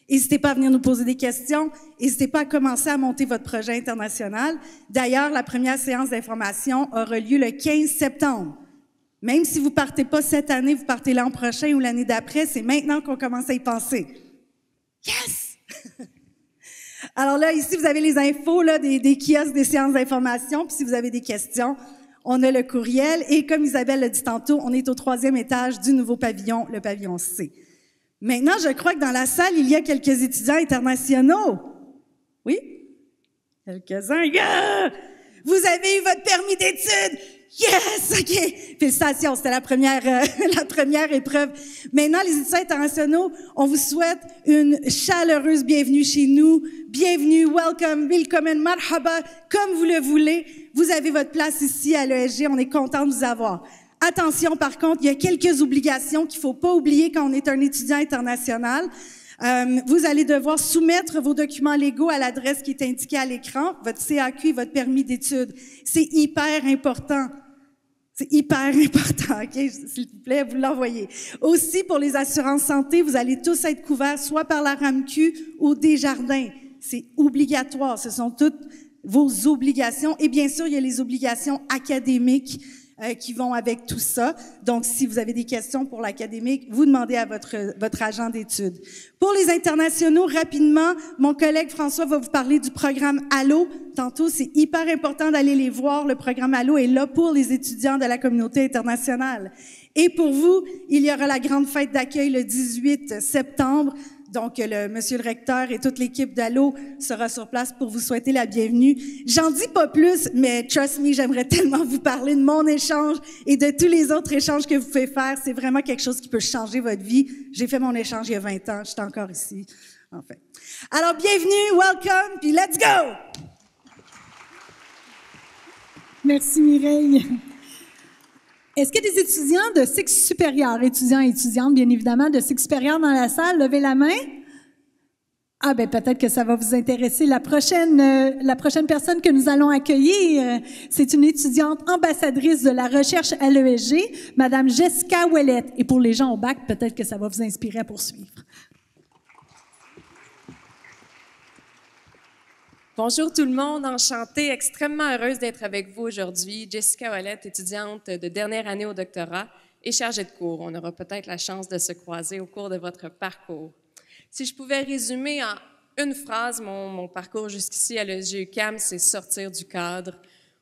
N'hésitez pas à venir nous poser des questions. N'hésitez pas à commencer à monter votre projet international. D'ailleurs, la première séance d'information aura lieu le 15 septembre. Même si vous ne partez pas cette année, vous partez l'an prochain ou l'année d'après, c'est maintenant qu'on commence à y penser. Yes! Alors là, ici, vous avez les infos là, des kiosques, des séances d'information. Puis si vous avez des questions, on a le courriel. Et comme Isabelle l'a dit tantôt, on est au 3e étage du nouveau pavillon, le pavillon C. Maintenant, je crois que dans la salle, il y a quelques étudiants internationaux. Oui? Quelques-uns. Yeah! Vous avez eu votre permis d'études! Yes! OK! Félicitations, c'était la première épreuve. Maintenant, les étudiants internationaux, on vous souhaite une chaleureuse bienvenue chez nous. Bienvenue, welcome, willkommen, marhaba, comme vous le voulez. Vous avez votre place ici à l'ESG, on est content de vous avoir. Attention, par contre, il y a quelques obligations qu'il ne faut pas oublier quand on est un étudiant international. Vous allez devoir soumettre vos documents légaux à l'adresse qui est indiquée à l'écran, votre CAQ et votre permis d'études. C'est hyper important. C'est hyper important, OK? S'il vous plaît, vous l'envoyez. Aussi, pour les assurances santé, vous allez tous être couverts soit par la RAMQ ou Desjardins. C'est obligatoire. Ce sont toutes vos obligations. Et bien sûr, il y a les obligations académiques qui vont avec tout ça. Donc, si vous avez des questions pour l'académique, vous demandez à votre agent d'études. Pour les internationaux, rapidement, mon collègue François va vous parler du programme ALLO. Tantôt, c'est hyper important d'aller les voir. Le programme ALLO est là pour les étudiants de la communauté internationale. Et pour vous, il y aura la grande fête d'accueil le 18 septembre. Donc, monsieur le recteur et toute l'équipe d'ALLO sera sur place pour vous souhaiter la bienvenue. J'en dis pas plus, mais trust me, j'aimerais tellement vous parler de mon échange et de tous les autres échanges que vous pouvez faire. C'est vraiment quelque chose qui peut changer votre vie. J'ai fait mon échange il y a 20 ans. Je suis encore ici, en fait. Alors, bienvenue, welcome, puis let's go! Merci, Mireille. Est-ce qu'il y a des étudiants de cycle supérieur, étudiants et étudiantes, bien évidemment, de cycle supérieur dans la salle? Levez la main. Ah, ben peut-être que ça va vous intéresser. La prochaine personne que nous allons accueillir, c'est une étudiante ambassadrice de la recherche à l'ESG, Madame Jessica Ouellette. Et pour les gens au bac, peut-être que ça va vous inspirer à poursuivre. Bonjour tout le monde, enchantée, extrêmement heureuse d'être avec vous aujourd'hui. Jessica Ouellette, étudiante de dernière année au doctorat et chargée de cours. On aura peut-être la chance de se croiser au cours de votre parcours. Si je pouvais résumer en une phrase mon parcours jusqu'ici à l'ESG UQAM, c'est sortir du cadre.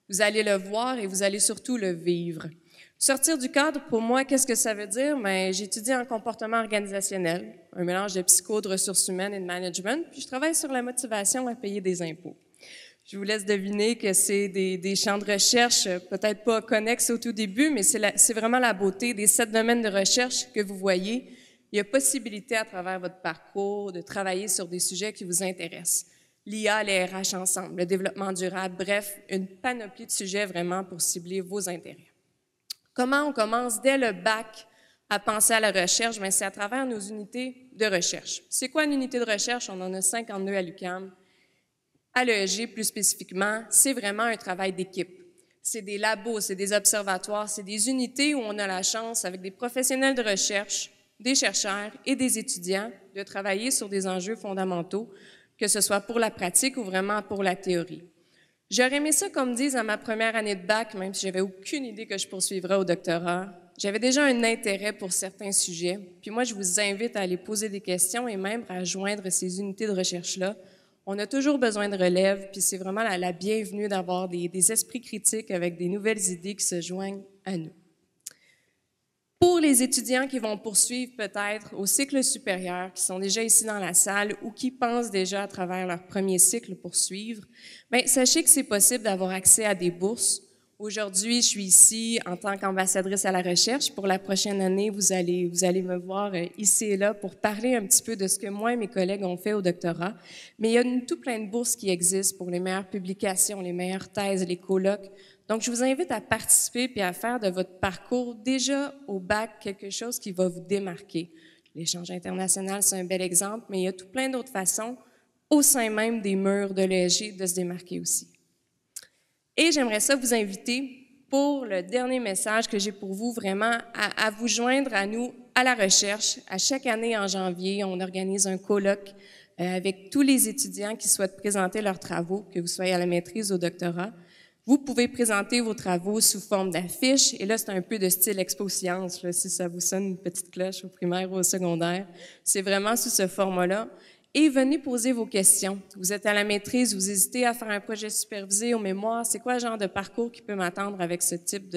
Vous allez le voir et vous allez surtout le vivre. Sortir du cadre, pour moi, qu'est-ce que ça veut dire? Bien, j'étudie en comportement organisationnel, un mélange de psycho, de ressources humaines et de management, puis je travaille sur la motivation à payer des impôts. Je vous laisse deviner que c'est des champs de recherche, peut-être pas connexes au tout début, mais c'est vraiment la beauté des 7 domaines de recherche que vous voyez. Il y a possibilité à travers votre parcours de travailler sur des sujets qui vous intéressent. L'IA, les RH ensemble, le développement durable, bref, une panoplie de sujets vraiment pour cibler vos intérêts. Comment on commence dès le bac à penser à la recherche? Bien, c'est à travers nos unités de recherche. C'est quoi une unité de recherche? On en a 52 à l'UQAM. À l'ESG, plus spécifiquement, c'est vraiment un travail d'équipe. C'est des labos, c'est des observatoires, c'est des unités où on a la chance, avec des professionnels de recherche, des chercheurs et des étudiants, de travailler sur des enjeux fondamentaux, que ce soit pour la pratique ou vraiment pour la théorie. J'aurais aimé ça qu'on me dise à ma première année de bac, même si j'avais aucune idée que je poursuivrais au doctorat. J'avais déjà un intérêt pour certains sujets. Puis moi, je vous invite à aller poser des questions et même à joindre ces unités de recherche-là. On a toujours besoin de relève, puis c'est vraiment la bienvenue d'avoir des esprits critiques avec des nouvelles idées qui se joignent à nous. Pour les étudiants qui vont poursuivre peut-être au cycle supérieur, qui sont déjà ici dans la salle ou qui pensent déjà à travers leur premier cycle poursuivre, bien, sachez que c'est possible d'avoir accès à des bourses. Aujourd'hui, je suis ici en tant qu'ambassadrice à la recherche. Pour la prochaine année, vous allez me voir ici et là pour parler un petit peu de ce que moi et mes collègues ont fait au doctorat. Mais il y a tout plein de bourses qui existent pour les meilleures publications, les meilleures thèses, les colloques. Donc, je vous invite à participer puis à faire de votre parcours déjà au bac quelque chose qui va vous démarquer. L'échange international, c'est un bel exemple, mais il y a tout plein d'autres façons au sein même des murs de l'ESG de se démarquer aussi. Et j'aimerais ça vous inviter pour le dernier message que j'ai pour vous, vraiment à vous joindre à nous à la recherche. À chaque année en janvier, on organise un colloque avec tous les étudiants qui souhaitent présenter leurs travaux, que vous soyez à la maîtrise ou au doctorat. Vous pouvez présenter vos travaux sous forme d'affiches, et là, c'est un peu de style expo-science, si ça vous sonne une petite cloche au primaire ou au secondaire. C'est vraiment sous ce format-là. Et venez poser vos questions. Vous êtes à la maîtrise, vous hésitez à faire un projet supervisé au mémoire, c'est quoi le genre de parcours qui peut m'attendre avec ce type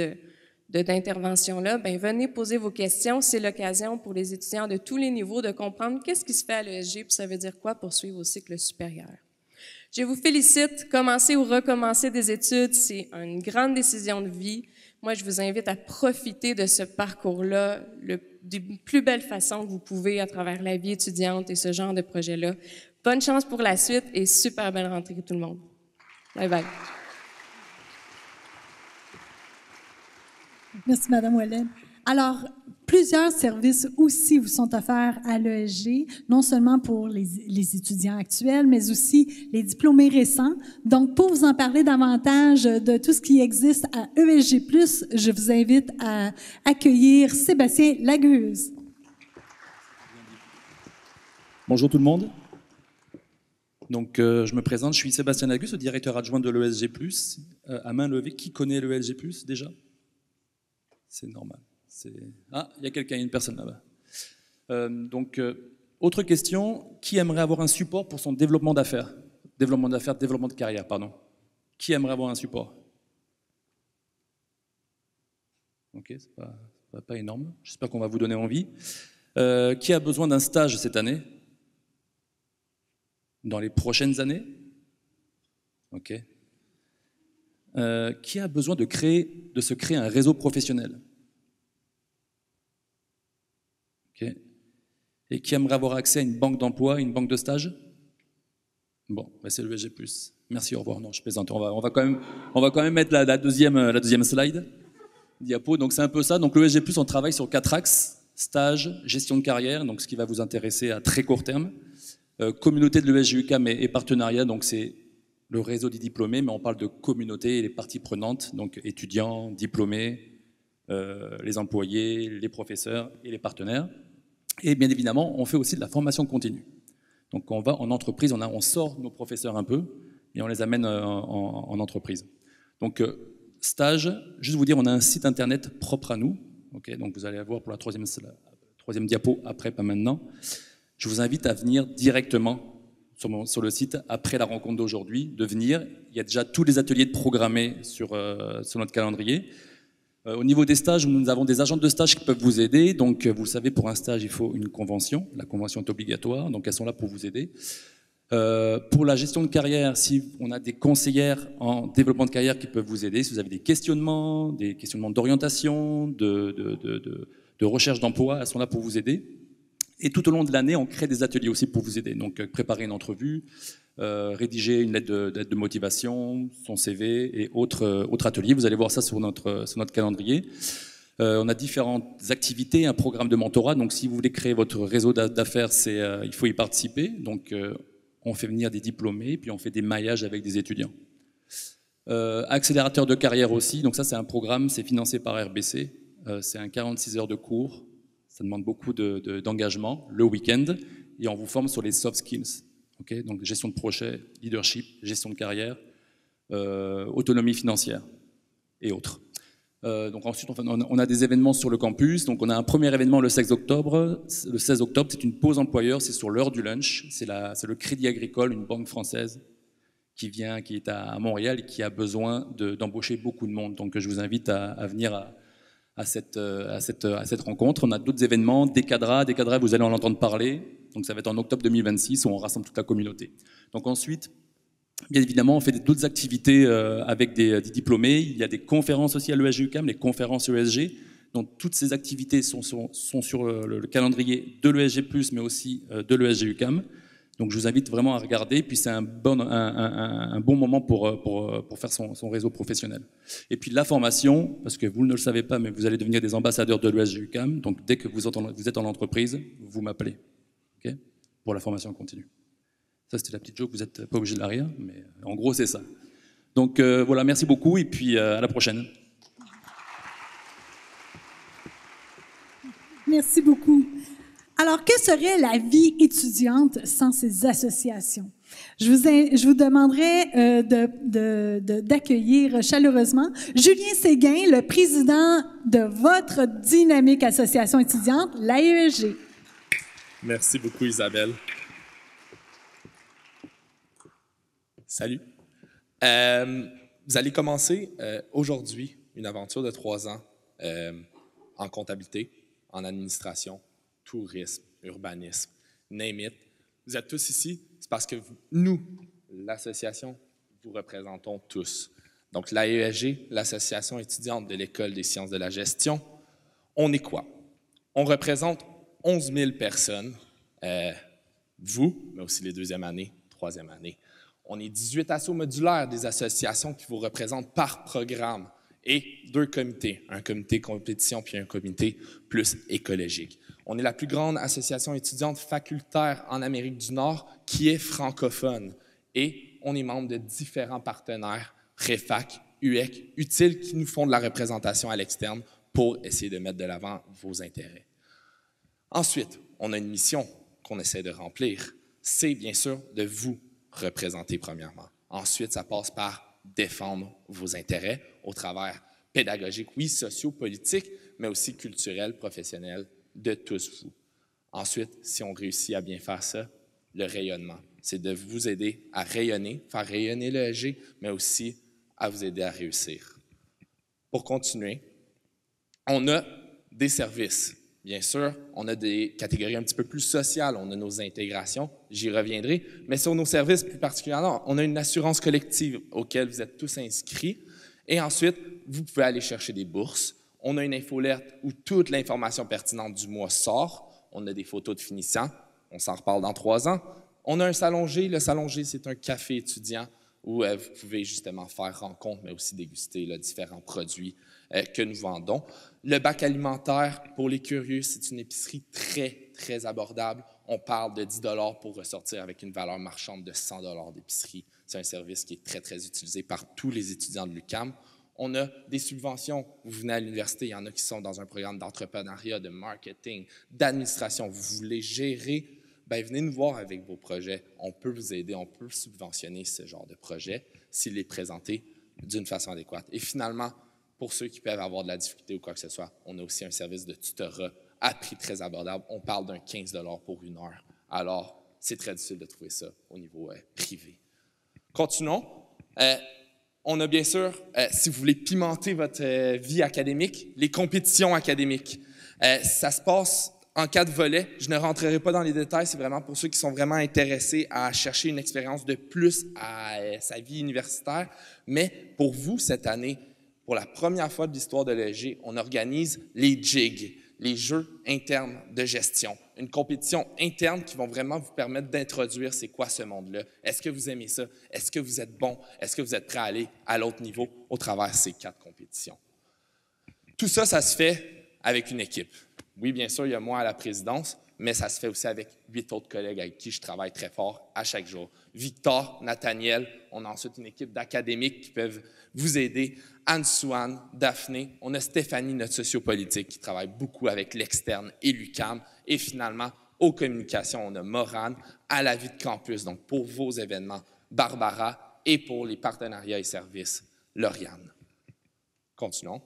d'intervention-là? Bien, venez poser vos questions. C'est l'occasion pour les étudiants de tous les niveaux de comprendre qu'est-ce qui se fait à l'ESG, puis ça veut dire quoi poursuivre au cycle supérieur. Je vous félicite. Commencer ou recommencer des études, c'est une grande décision de vie. Moi, je vous invite à profiter de ce parcours-là des plus belles façons que vous pouvez à travers la vie étudiante et ce genre de projet-là. Bonne chance pour la suite et super belle rentrée tout le monde. Bye bye. Merci, Mme Ouellet. Alors, plusieurs services aussi vous sont offerts à l'ESG, non seulement pour les étudiants actuels, mais aussi les diplômés récents. Donc, pour vous en parler davantage de tout ce qui existe à ESG+, je vous invite à accueillir Sébastien Lagueuse. Bonjour tout le monde. Donc, je me présente, je suis Sébastien Lagueuse, le directeur adjoint de l'ESG+. À main levée, qui connaît l'ESG+, déjà? C'est normal. Ah, il y a quelqu'un, il y a une personne là-bas. Autre question, qui aimerait avoir un support pour son développement d'affaires? Développement de carrière, pardon. Qui aimerait avoir un support? Ok, c'est pas énorme. J'espère qu'on va vous donner envie. Qui a besoin d'un stage cette année? Dans les prochaines années? Ok. Qui a besoin de se créer un réseau professionnel? Okay. Et qui aimerait avoir accès à une banque d'emploi, une banque de stage? Bon, ben c'est l'ESG+. Merci, au revoir. Non, je plaisante. On va quand même mettre la deuxième slide, diapo. Donc c'est un peu ça. Donc l'ESG+, on travaille sur 4 axes: stage, gestion de carrière, donc ce qui va vous intéresser à très court terme, communauté de l'ESG UQAM et partenariat, donc c'est le réseau des diplômés, mais on parle de communauté et les parties prenantes, donc étudiants, diplômés, les employés, les professeurs et les partenaires. Et bien évidemment, on fait aussi de la formation continue. Donc on va en entreprise, on sort nos professeurs un peu et on les amène en entreprise. Donc stage, juste vous dire, on a un site internet propre à nous. Okay, donc vous allez voir pour la troisième diapo après, pas maintenant. Je vous invite à venir directement sur le site après la rencontre d'aujourd'hui, de venir. Il y a déjà tous les ateliers de programmés sur notre calendrier. Au niveau des stages, nous avons des agents de stage qui peuvent vous aider. Donc, vous le savez, pour un stage, il faut une convention. La convention est obligatoire, donc elles sont là pour vous aider. Pour la gestion de carrière, si on a des conseillères en développement de carrière qui peuvent vous aider, si vous avez des questionnements d'orientation, de recherche d'emploi, elles sont là pour vous aider. Et tout au long de l'année, on crée des ateliers aussi pour vous aider. Donc, préparer une entrevue, rédiger une lettre de motivation, son CV et autres ateliers. Vous allez voir ça sur notre calendrier. On a différentes activités, un programme de mentorat. Donc, si vous voulez créer votre réseau d'affaires, il faut y participer. Donc, on fait venir des diplômés, puis on fait des maillages avec des étudiants. Accélérateur de carrière aussi. Donc, ça, c'est un programme, c'est financé par RBC. C'est un 46 heures de cours. Ça demande beaucoup d'engagement le week-end. Et on vous forme sur les soft skills. Okay, donc gestion de projet, leadership, gestion de carrière, autonomie financière et autres. Donc ensuite, on a des événements sur le campus. Donc on a un premier événement le 16 octobre. Le 16 octobre, c'est une pause employeur, c'est sur l'heure du lunch. C'est le Crédit Agricole, une banque française qui est à Montréal et qui a besoin d'embaucher beaucoup de monde. Donc je vous invite à venir à cette rencontre. On a d'autres événements, Décadra, vous allez en entendre parler. Donc ça va être en octobre 2026 où on rassemble toute la communauté. Donc ensuite, bien évidemment, on fait d'autres activités avec des diplômés. Il y a des conférences aussi à l'ESG-UQAM, les conférences ESG. Donc toutes ces activités sont sur le calendrier de l'ESG+, mais aussi de l'ESG-UQAM. Donc je vous invite vraiment à regarder. Puis c'est un bon moment pour faire son réseau professionnel. Et puis la formation, parce que vous ne le savez pas, mais vous allez devenir des ambassadeurs de l'ESG-UQAM. Donc dès que vous êtes en entreprise, vous m'appelez, okay, pour la formation continue. Ça, c'était la petite joke, vous n'êtes pas obligé de la rire, mais en gros, c'est ça. Donc voilà, merci beaucoup et puis à la prochaine. Merci beaucoup. Alors, que serait la vie étudiante sans ces associations? Je vous demanderai d'accueillir chaleureusement Julien Séguin, le président de votre dynamique association étudiante, l'AESG. Merci beaucoup, Isabelle. Salut. Vous allez commencer aujourd'hui une aventure de 3 ans en comptabilité, en administration, tourisme, urbanisme, name it. Vous êtes tous ici, c'est parce que nous, l'association, vous représentons tous. Donc l'AESG, l'association étudiante de l'École des sciences de la gestion, on est quoi? On représente 11 000 personnes, vous, mais aussi les 2e années, 3e année. On est 18 assos modulaires des associations qui vous représentent par programme et 2 comités, un comité compétition puis un comité plus écologique. On est la plus grande association étudiante facultaire en Amérique du Nord qui est francophone et on est membre de différents partenaires, REFAC, UEC, UTIL, qui nous font de la représentation à l'externe pour essayer de mettre de l'avant vos intérêts. Ensuite, on a une mission qu'on essaie de remplir, c'est bien sûr de vous représenter premièrement. Ensuite, ça passe par défendre vos intérêts au travers pédagogique, oui, sociopolitique, mais aussi culturel, professionnel, de tous vous. Ensuite, si on réussit à bien faire ça, le rayonnement, c'est de vous aider à rayonner, faire rayonner l'ESG, mais aussi à vous aider à réussir. Pour continuer, on a des services. Bien sûr, on a des catégories un petit peu plus sociales, on a nos intégrations, j'y reviendrai, mais sur nos services plus particulièrement, on a une assurance collective auquel vous êtes tous inscrits, et ensuite, vous pouvez aller chercher des bourses. On a une infolette où toute l'information pertinente du mois sort, on a des photos de finissants, on s'en reparle dans 3 ans. On a un salon G, le salon G, c'est un café étudiant où vous pouvez justement faire rencontre, mais aussi déguster différents produits que nous vendons. Le bac alimentaire, pour les curieux, c'est une épicerie très, très abordable. On parle de 10 $ pour ressortir avec une valeur marchande de 100 $ d'épicerie. C'est un service qui est très, très utilisé par tous les étudiants de l'UQAM. On a des subventions. Vous venez à l'université, il y en a qui sont dans un programme d'entrepreneuriat, de marketing, d'administration. Vous voulez gérer, bien, venez nous voir avec vos projets. On peut vous aider, on peut subventionner ce genre de projet s'il est présenté d'une façon adéquate. Et finalement, pour ceux qui peuvent avoir de la difficulté ou quoi que ce soit, on a aussi un service de tutorat à prix très abordable. On parle d'un 15 $ pour 1 heure. Alors, c'est très difficile de trouver ça au niveau privé. Continuons. On a bien sûr, si vous voulez pimenter votre vie académique, les compétitions académiques. Ça se passe en 4 volets. Je ne rentrerai pas dans les détails, c'est vraiment pour ceux qui sont vraiment intéressés à chercher une expérience de plus à sa vie universitaire. Mais pour vous, cette année, pour la première fois de l'histoire de l'ESG, on organise les JIG, les Jeux internes de gestion. Une compétition interne qui vont vraiment vous permettre d'introduire c'est quoi ce monde-là. Est-ce que vous aimez ça? Est-ce que vous êtes bon? Est-ce que vous êtes prêt à aller à l'autre niveau au travers de ces 4 compétitions? Tout ça, ça se fait avec une équipe. Oui, bien sûr, il y a moi à la présidence, mais ça se fait aussi avec 8 autres collègues avec qui je travaille très fort à chaque jour. Victor, Nathaniel, on a ensuite une équipe d'académiques qui peuvent vous aider. Anne-Souane, Daphné, on a Stéphanie, notre sociopolitique, qui travaille beaucoup avec l'externe et l'UQAM. Et finalement, aux communications, on a Morane, à la vie de campus, donc pour vos événements, Barbara et pour les partenariats et services, Lauriane. Continuons.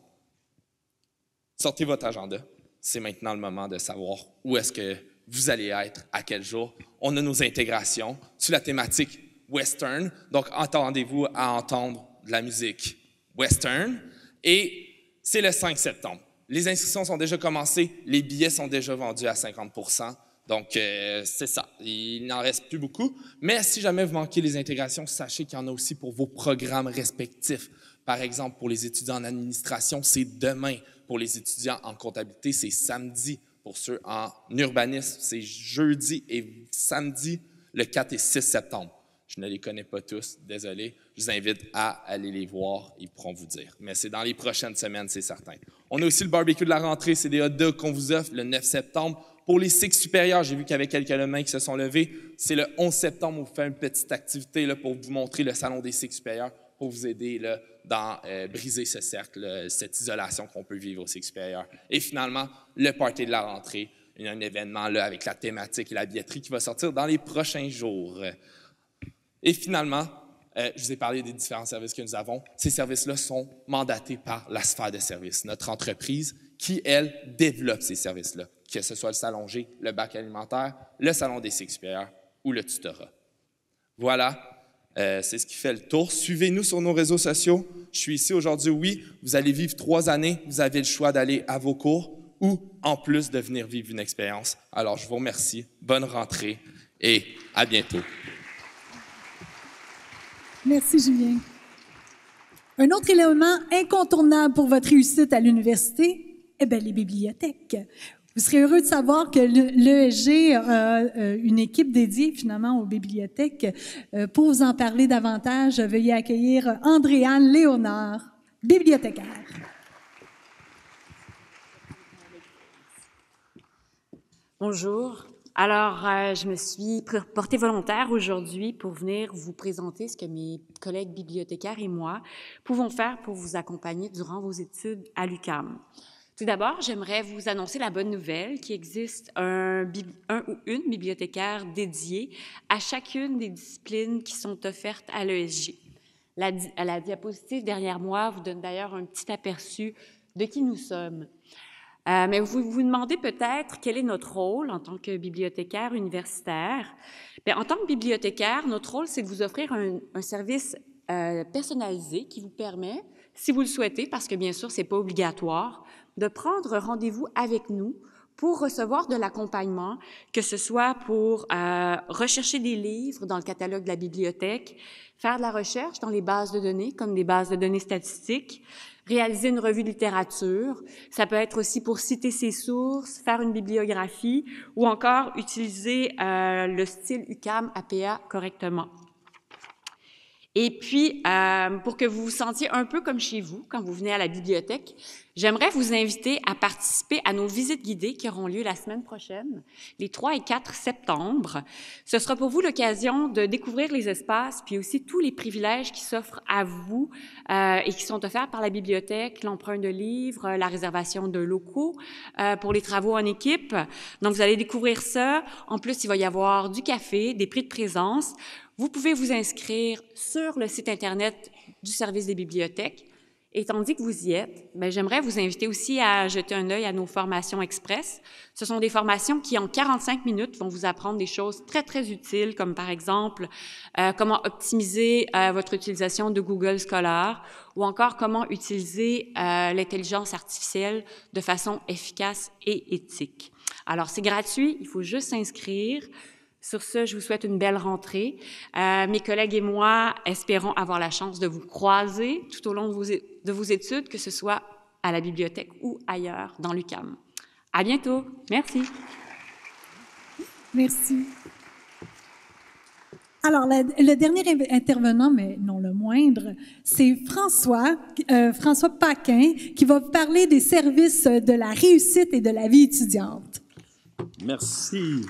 Sortez votre agenda. C'est maintenant le moment de savoir où est-ce que vous allez être, à quel jour. On a nos intégrations sur la thématique western. Donc, attendez-vous à entendre de la musique western. Et c'est le 5 septembre. Les inscriptions sont déjà commencées. Les billets sont déjà vendus à 50 %. Donc, c'est ça. Il n'en reste plus beaucoup. Mais si jamais vous manquez les intégrations, sachez qu'il y en a aussi pour vos programmes respectifs. Par exemple, pour les étudiants en administration, c'est demain. Pour les étudiants en comptabilité, c'est samedi. Pour ceux en urbanisme, c'est jeudi et samedi, le 4 et 6 septembre. Je ne les connais pas tous, désolé. Je vous invite à aller les voir, ils pourront vous dire. Mais c'est dans les prochaines semaines, c'est certain. On a aussi le barbecue de la rentrée, c'est des hot dogs qu'on vous offre le 9 septembre. Pour les cycles supérieurs, j'ai vu qu'il y avait quelques mains qui se sont levées. C'est le 11 septembre, on vous fait une petite activité là, pour vous montrer le salon des cycles supérieurs, pour vous aider là, dans briser ce cercle, cette isolation qu'on peut vivre au cycle supérieur. Et finalement, le party de la rentrée, un événement là, avec la thématique et la billetterie qui va sortir dans les prochains jours. Et finalement, je vous ai parlé des différents services que nous avons. Ces services-là sont mandatés par la sphère de services, notre entreprise qui, elle, développe ces services-là, que ce soit le salon G, le bac alimentaire, le salon des cycles supérieurs ou le tutorat. Voilà, c'est ce qui fait le tour. Suivez-nous sur nos réseaux sociaux. Je suis ici aujourd'hui, oui, vous allez vivre 3 années, vous avez le choix d'aller à vos cours ou, en plus, de venir vivre une expérience. Alors, je vous remercie, bonne rentrée et à bientôt. Merci, Julien. Un autre élément incontournable pour votre réussite à l'université, eh bien, les bibliothèques. Vous serez heureux de savoir que l'ESG a une équipe dédiée finalement aux bibliothèques. Pour vous en parler davantage, veuillez accueillir Andréane Léonard, bibliothécaire. Bonjour. Alors, je me suis portée volontaire aujourd'hui pour venir vous présenter ce que mes collègues bibliothécaires et moi pouvons faire pour vous accompagner durant vos études à l'UQAM. Tout d'abord, j'aimerais vous annoncer la bonne nouvelle qu'il existe un ou une bibliothécaire dédiée à chacune des disciplines qui sont offertes à l'ESG. La diapositive derrière moi vous donne d'ailleurs un petit aperçu de qui nous sommes. Mais vous vous demandez peut-être quel est notre rôle en tant que bibliothécaire universitaire. Bien, en tant que bibliothécaire, notre rôle, c'est de vous offrir un service personnalisé qui vous permet, si vous le souhaitez, parce que bien sûr, ce n'est pas obligatoire, de prendre rendez-vous avec nous pour recevoir de l'accompagnement, que ce soit pour rechercher des livres dans le catalogue de la bibliothèque, faire de la recherche dans les bases de données, comme des bases de données statistiques, réaliser une revue de littérature. Ça peut être aussi pour citer ses sources, faire une bibliographie ou encore utiliser le style UQAM APA correctement. Et puis, pour que vous vous sentiez un peu comme chez vous quand vous venez à la bibliothèque, j'aimerais vous inviter à participer à nos visites guidées qui auront lieu la semaine prochaine, les 3 et 4 septembre. Ce sera pour vous l'occasion de découvrir les espaces, puis aussi tous les privilèges qui s'offrent à vous et qui sont offerts par la bibliothèque, l'emprunt de livres, la réservation de locaux pour les travaux en équipe. Donc, vous allez découvrir ça. En plus, il va y avoir du café, des prix de présence. Vous pouvez vous inscrire sur le site Internet du service des bibliothèques. Et tandis que vous y êtes, bien, j'aimerais vous inviter aussi à jeter un œil à nos formations express. Ce sont des formations qui, en 45 minutes, vont vous apprendre des choses très, très utiles, comme par exemple comment optimiser votre utilisation de Google Scholar ou encore comment utiliser l'intelligence artificielle de façon efficace et éthique. Alors, c'est gratuit, il faut juste s'inscrire. Sur ce, je vous souhaite une belle rentrée. Mes collègues et moi espérons avoir la chance de vous croiser tout au long de vos études, que ce soit à la bibliothèque ou ailleurs dans l'UQAM. À bientôt. Merci. Merci. Alors, le dernier intervenant, mais non le moindre, c'est François Paquin, qui va vous parler des services de la réussite et de la vie étudiante. Merci.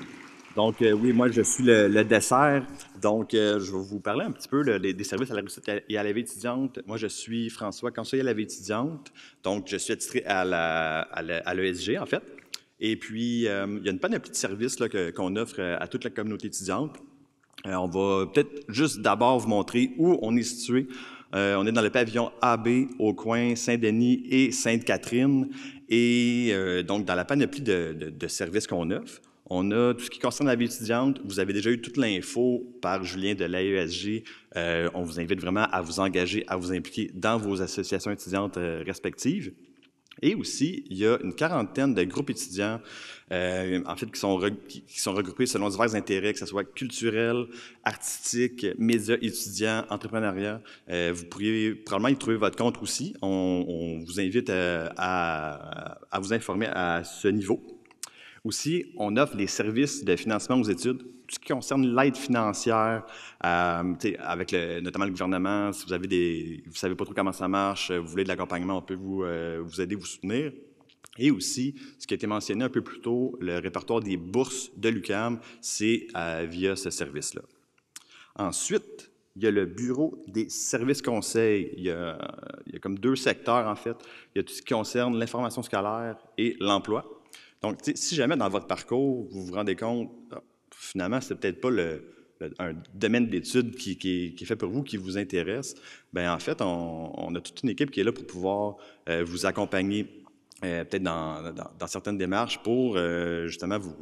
Donc, oui, moi, je suis le dessert. Donc, je vais vous parler un petit peu des services à la réussite et à la vie étudiante. Moi, je suis François, conseiller à la vie étudiante. Donc, je suis attitré à l'ESG, en fait. Et puis, il y a une panoplie de services qu'on offre à toute la communauté étudiante. On va peut-être juste d'abord vous montrer où on est situé. On est dans le pavillon AB au coin Saint-Denis et Sainte-Catherine. Et donc, dans la panoplie de services qu'on offre, on a tout ce qui concerne la vie étudiante. Vous avez déjà eu toute l'info par Julien de l'AESG. On vous invite vraiment à vous engager, à vous impliquer dans vos associations étudiantes respectives. Et aussi, il y a une quarantaine de groupes étudiants, en fait, qui sont regroupés selon divers intérêts, que ce soit culturel, artistique, médias étudiants, entrepreneuriat. Vous pourriez probablement y trouver votre compte aussi. On vous invite à vous informer à ce niveau. Aussi, on offre les services de financement aux études, tout ce qui concerne l'aide financière, avec notamment le gouvernement. Si vous avez vous savez pas trop comment ça marche, vous voulez de l'accompagnement, on peut vous aider, vous soutenir. Et aussi, ce qui a été mentionné un peu plus tôt, le répertoire des bourses de l'UQAM, c'est via ce service-là. Ensuite, il y a le bureau des services conseils. Il y a comme 2 secteurs, en fait. Il y a tout ce qui concerne l'information scolaire et l'emploi. Donc, si jamais dans votre parcours, vous vous rendez compte, finalement, c'est peut-être pas un domaine d'études qui est fait pour vous, qui vous intéresse, bien, en fait, on a toute une équipe qui est là pour pouvoir vous accompagner peut-être dans certaines démarches pour, justement, vous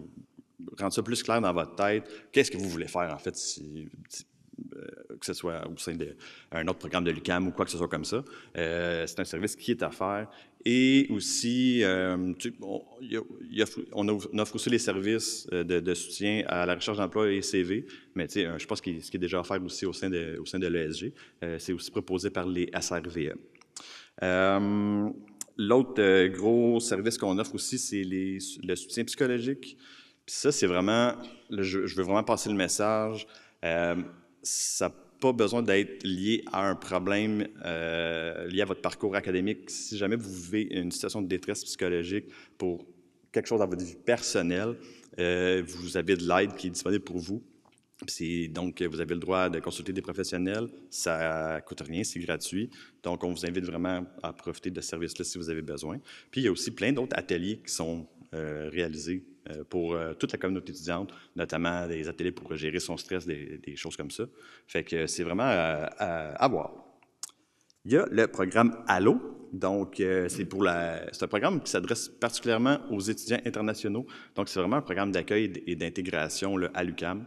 rendre ça plus clair dans votre tête. Qu'est-ce que vous voulez faire, en fait, que ce soit au sein d'un autre programme de l'UQAM ou quoi que ce soit comme ça. C'est un service qui est à faire. Et aussi, on offre aussi les services de soutien à la recherche d'emploi et CV, mais je pense que ce qui est déjà offert aussi au sein de l'ESG, c'est aussi proposé par les SRVE. L'autre gros service qu'on offre aussi, c'est le soutien psychologique. Puis ça, c'est vraiment, je veux vraiment passer le message, ça n'a pas besoin d'être lié à un problème lié à votre parcours académique. Si jamais vous vivez une situation de détresse psychologique pour quelque chose dans votre vie personnelle, vous avez de l'aide qui est disponible pour vous. Donc, vous avez le droit de consulter des professionnels. Ça ne coûte rien, c'est gratuit. Donc, on vous invite vraiment à profiter de ce service-là si vous avez besoin. Puis, il y a aussi plein d'autres ateliers qui sont réalisés pour toute la communauté étudiante, notamment des ateliers pour gérer son stress, des choses comme ça. Fait que c'est vraiment à voir. Il y a le programme ALLO. Donc, c'est un programme qui s'adresse particulièrement aux étudiants internationaux. Donc, c'est vraiment un programme d'accueil et d'intégration à l'UQAM.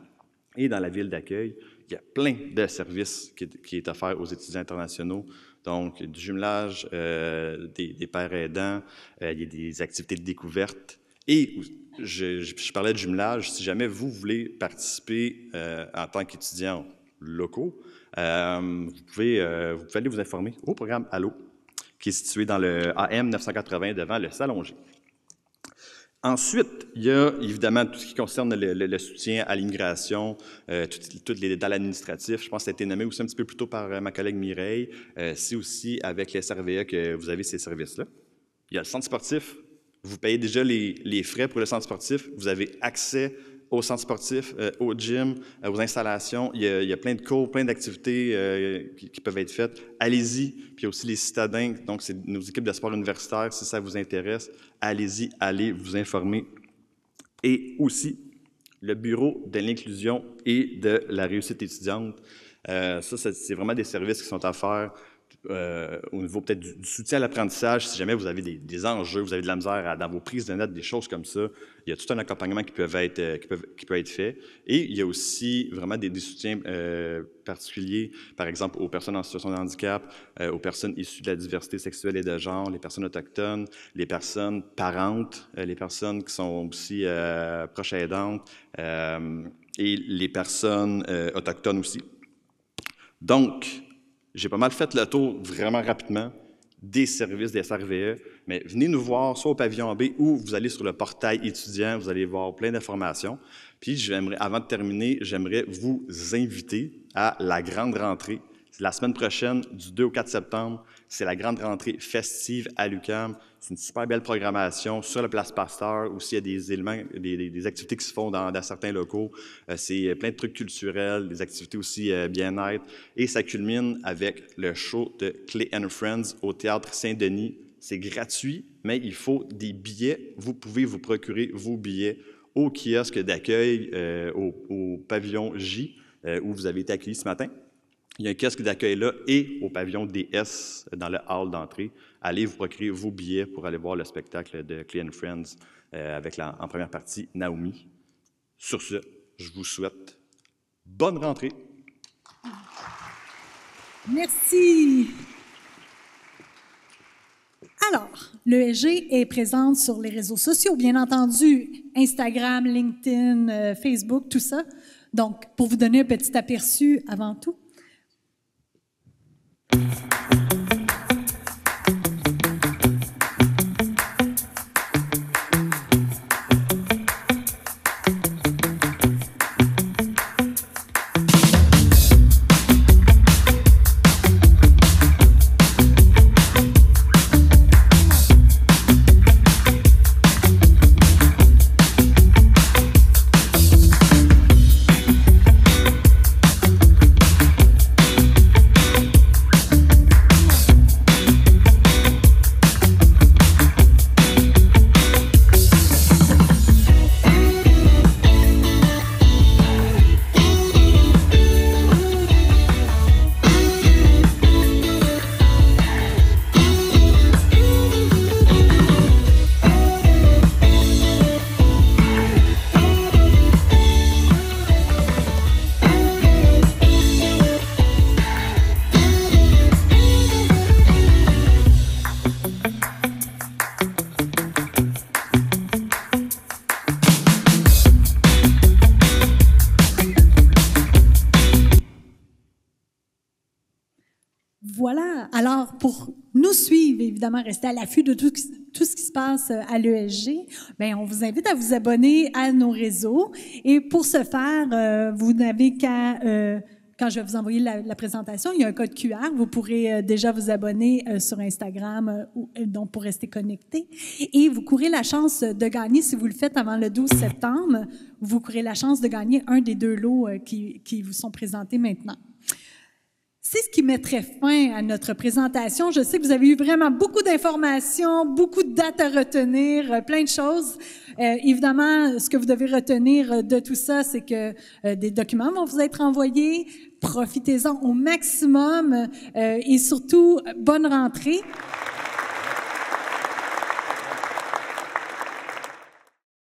Et dans la ville d'accueil, il y a plein de services qui est offert aux étudiants internationaux. Donc, du jumelage, des pères aidants, il y a des activités de découverte. Et je parlais de jumelage. Si jamais vous voulez participer en tant qu'étudiants locaux, vous pouvez aller vous informer au programme ALLO, qui est situé dans le AM 980 devant le Salon G. Ensuite, il y a évidemment tout ce qui concerne le soutien à l'immigration, tous les détails administratifs. Je pense que ça a été nommé aussi un petit peu plus tôt par ma collègue Mireille. C'est aussi avec les SRVE que vous avez ces services-là. Il y a le centre sportif. Vous payez déjà les frais pour le centre sportif. Vous avez accès au centre sportif, au gym, aux installations. Il y a plein de cours, plein d'activités qui peuvent être faites. Allez-y. Puis il y a aussi les citadins. Donc, c'est nos équipes de sport universitaire. Si ça vous intéresse, allez-y, allez vous informer. Et aussi, le bureau de l'inclusion et de la réussite étudiante. C'est vraiment des services qui sont à faire au niveau peut-être du soutien à l'apprentissage. Si jamais vous avez des enjeux, vous avez de la misère dans vos prises de notes, des choses comme ça, il y a tout un accompagnement qui peut être fait. Et il y a aussi vraiment des soutiens particuliers, par exemple aux personnes en situation de handicap, aux personnes issues de la diversité sexuelle et de genre, les personnes autochtones, les personnes parentes, les personnes qui sont aussi proches aidantes et les personnes autochtones aussi. Donc, j'ai pas mal fait le tour vraiment rapidement des services des SRVE, mais venez nous voir soit au pavillon B ou vous allez sur le portail étudiant, vous allez voir plein d'informations. Puis, avant de terminer, j'aimerais vous inviter à la grande rentrée. La semaine prochaine, du 2 au 4 septembre, c'est la grande rentrée festive à l'UQAM. C'est une super belle programmation sur la place Pasteur. Aussi, il y a des éléments, des activités qui se font dans certains locaux. C'est plein de trucs culturels, des activités aussi bien-être. Et ça culmine avec le show de Clay & Friends au Théâtre Saint-Denis. C'est gratuit, mais il faut des billets. Vous pouvez vous procurer vos billets au kiosque d'accueil au pavillon J. où vous avez été accueillis ce matin. Il y a un kiosque d'accueil là et au pavillon DS dans le hall d'entrée. Allez vous procurer vos billets pour aller voir le spectacle de Clay & Friends avec en première partie Naomi. Sur ce, je vous souhaite bonne rentrée. Merci. Alors, l'ESG est présente sur les réseaux sociaux, bien entendu, Instagram, LinkedIn, Facebook, tout ça. Donc, pour vous donner un petit aperçu avant tout. Voilà. Alors, pour nous suivre, évidemment, rester à l'affût de tout ce qui se passe à l'ESG, bien, on vous invite à vous abonner à nos réseaux. Et pour ce faire, vous n'avez qu'à, quand je vais vous envoyer la présentation, il y a un code QR. Vous pourrez déjà vous abonner sur Instagram donc pour rester connecté. Et vous courez la chance de gagner, si vous le faites avant le 12 septembre, vous courez la chance de gagner un des 2 lots qui vous sont présentés maintenant. C'est ce qui mettrait fin à notre présentation. Je sais que vous avez eu vraiment beaucoup d'informations, beaucoup de dates à retenir, plein de choses. Évidemment, ce que vous devez retenir de tout ça, c'est que des documents vont vous être envoyés. Profitez-en au maximum et surtout, bonne rentrée.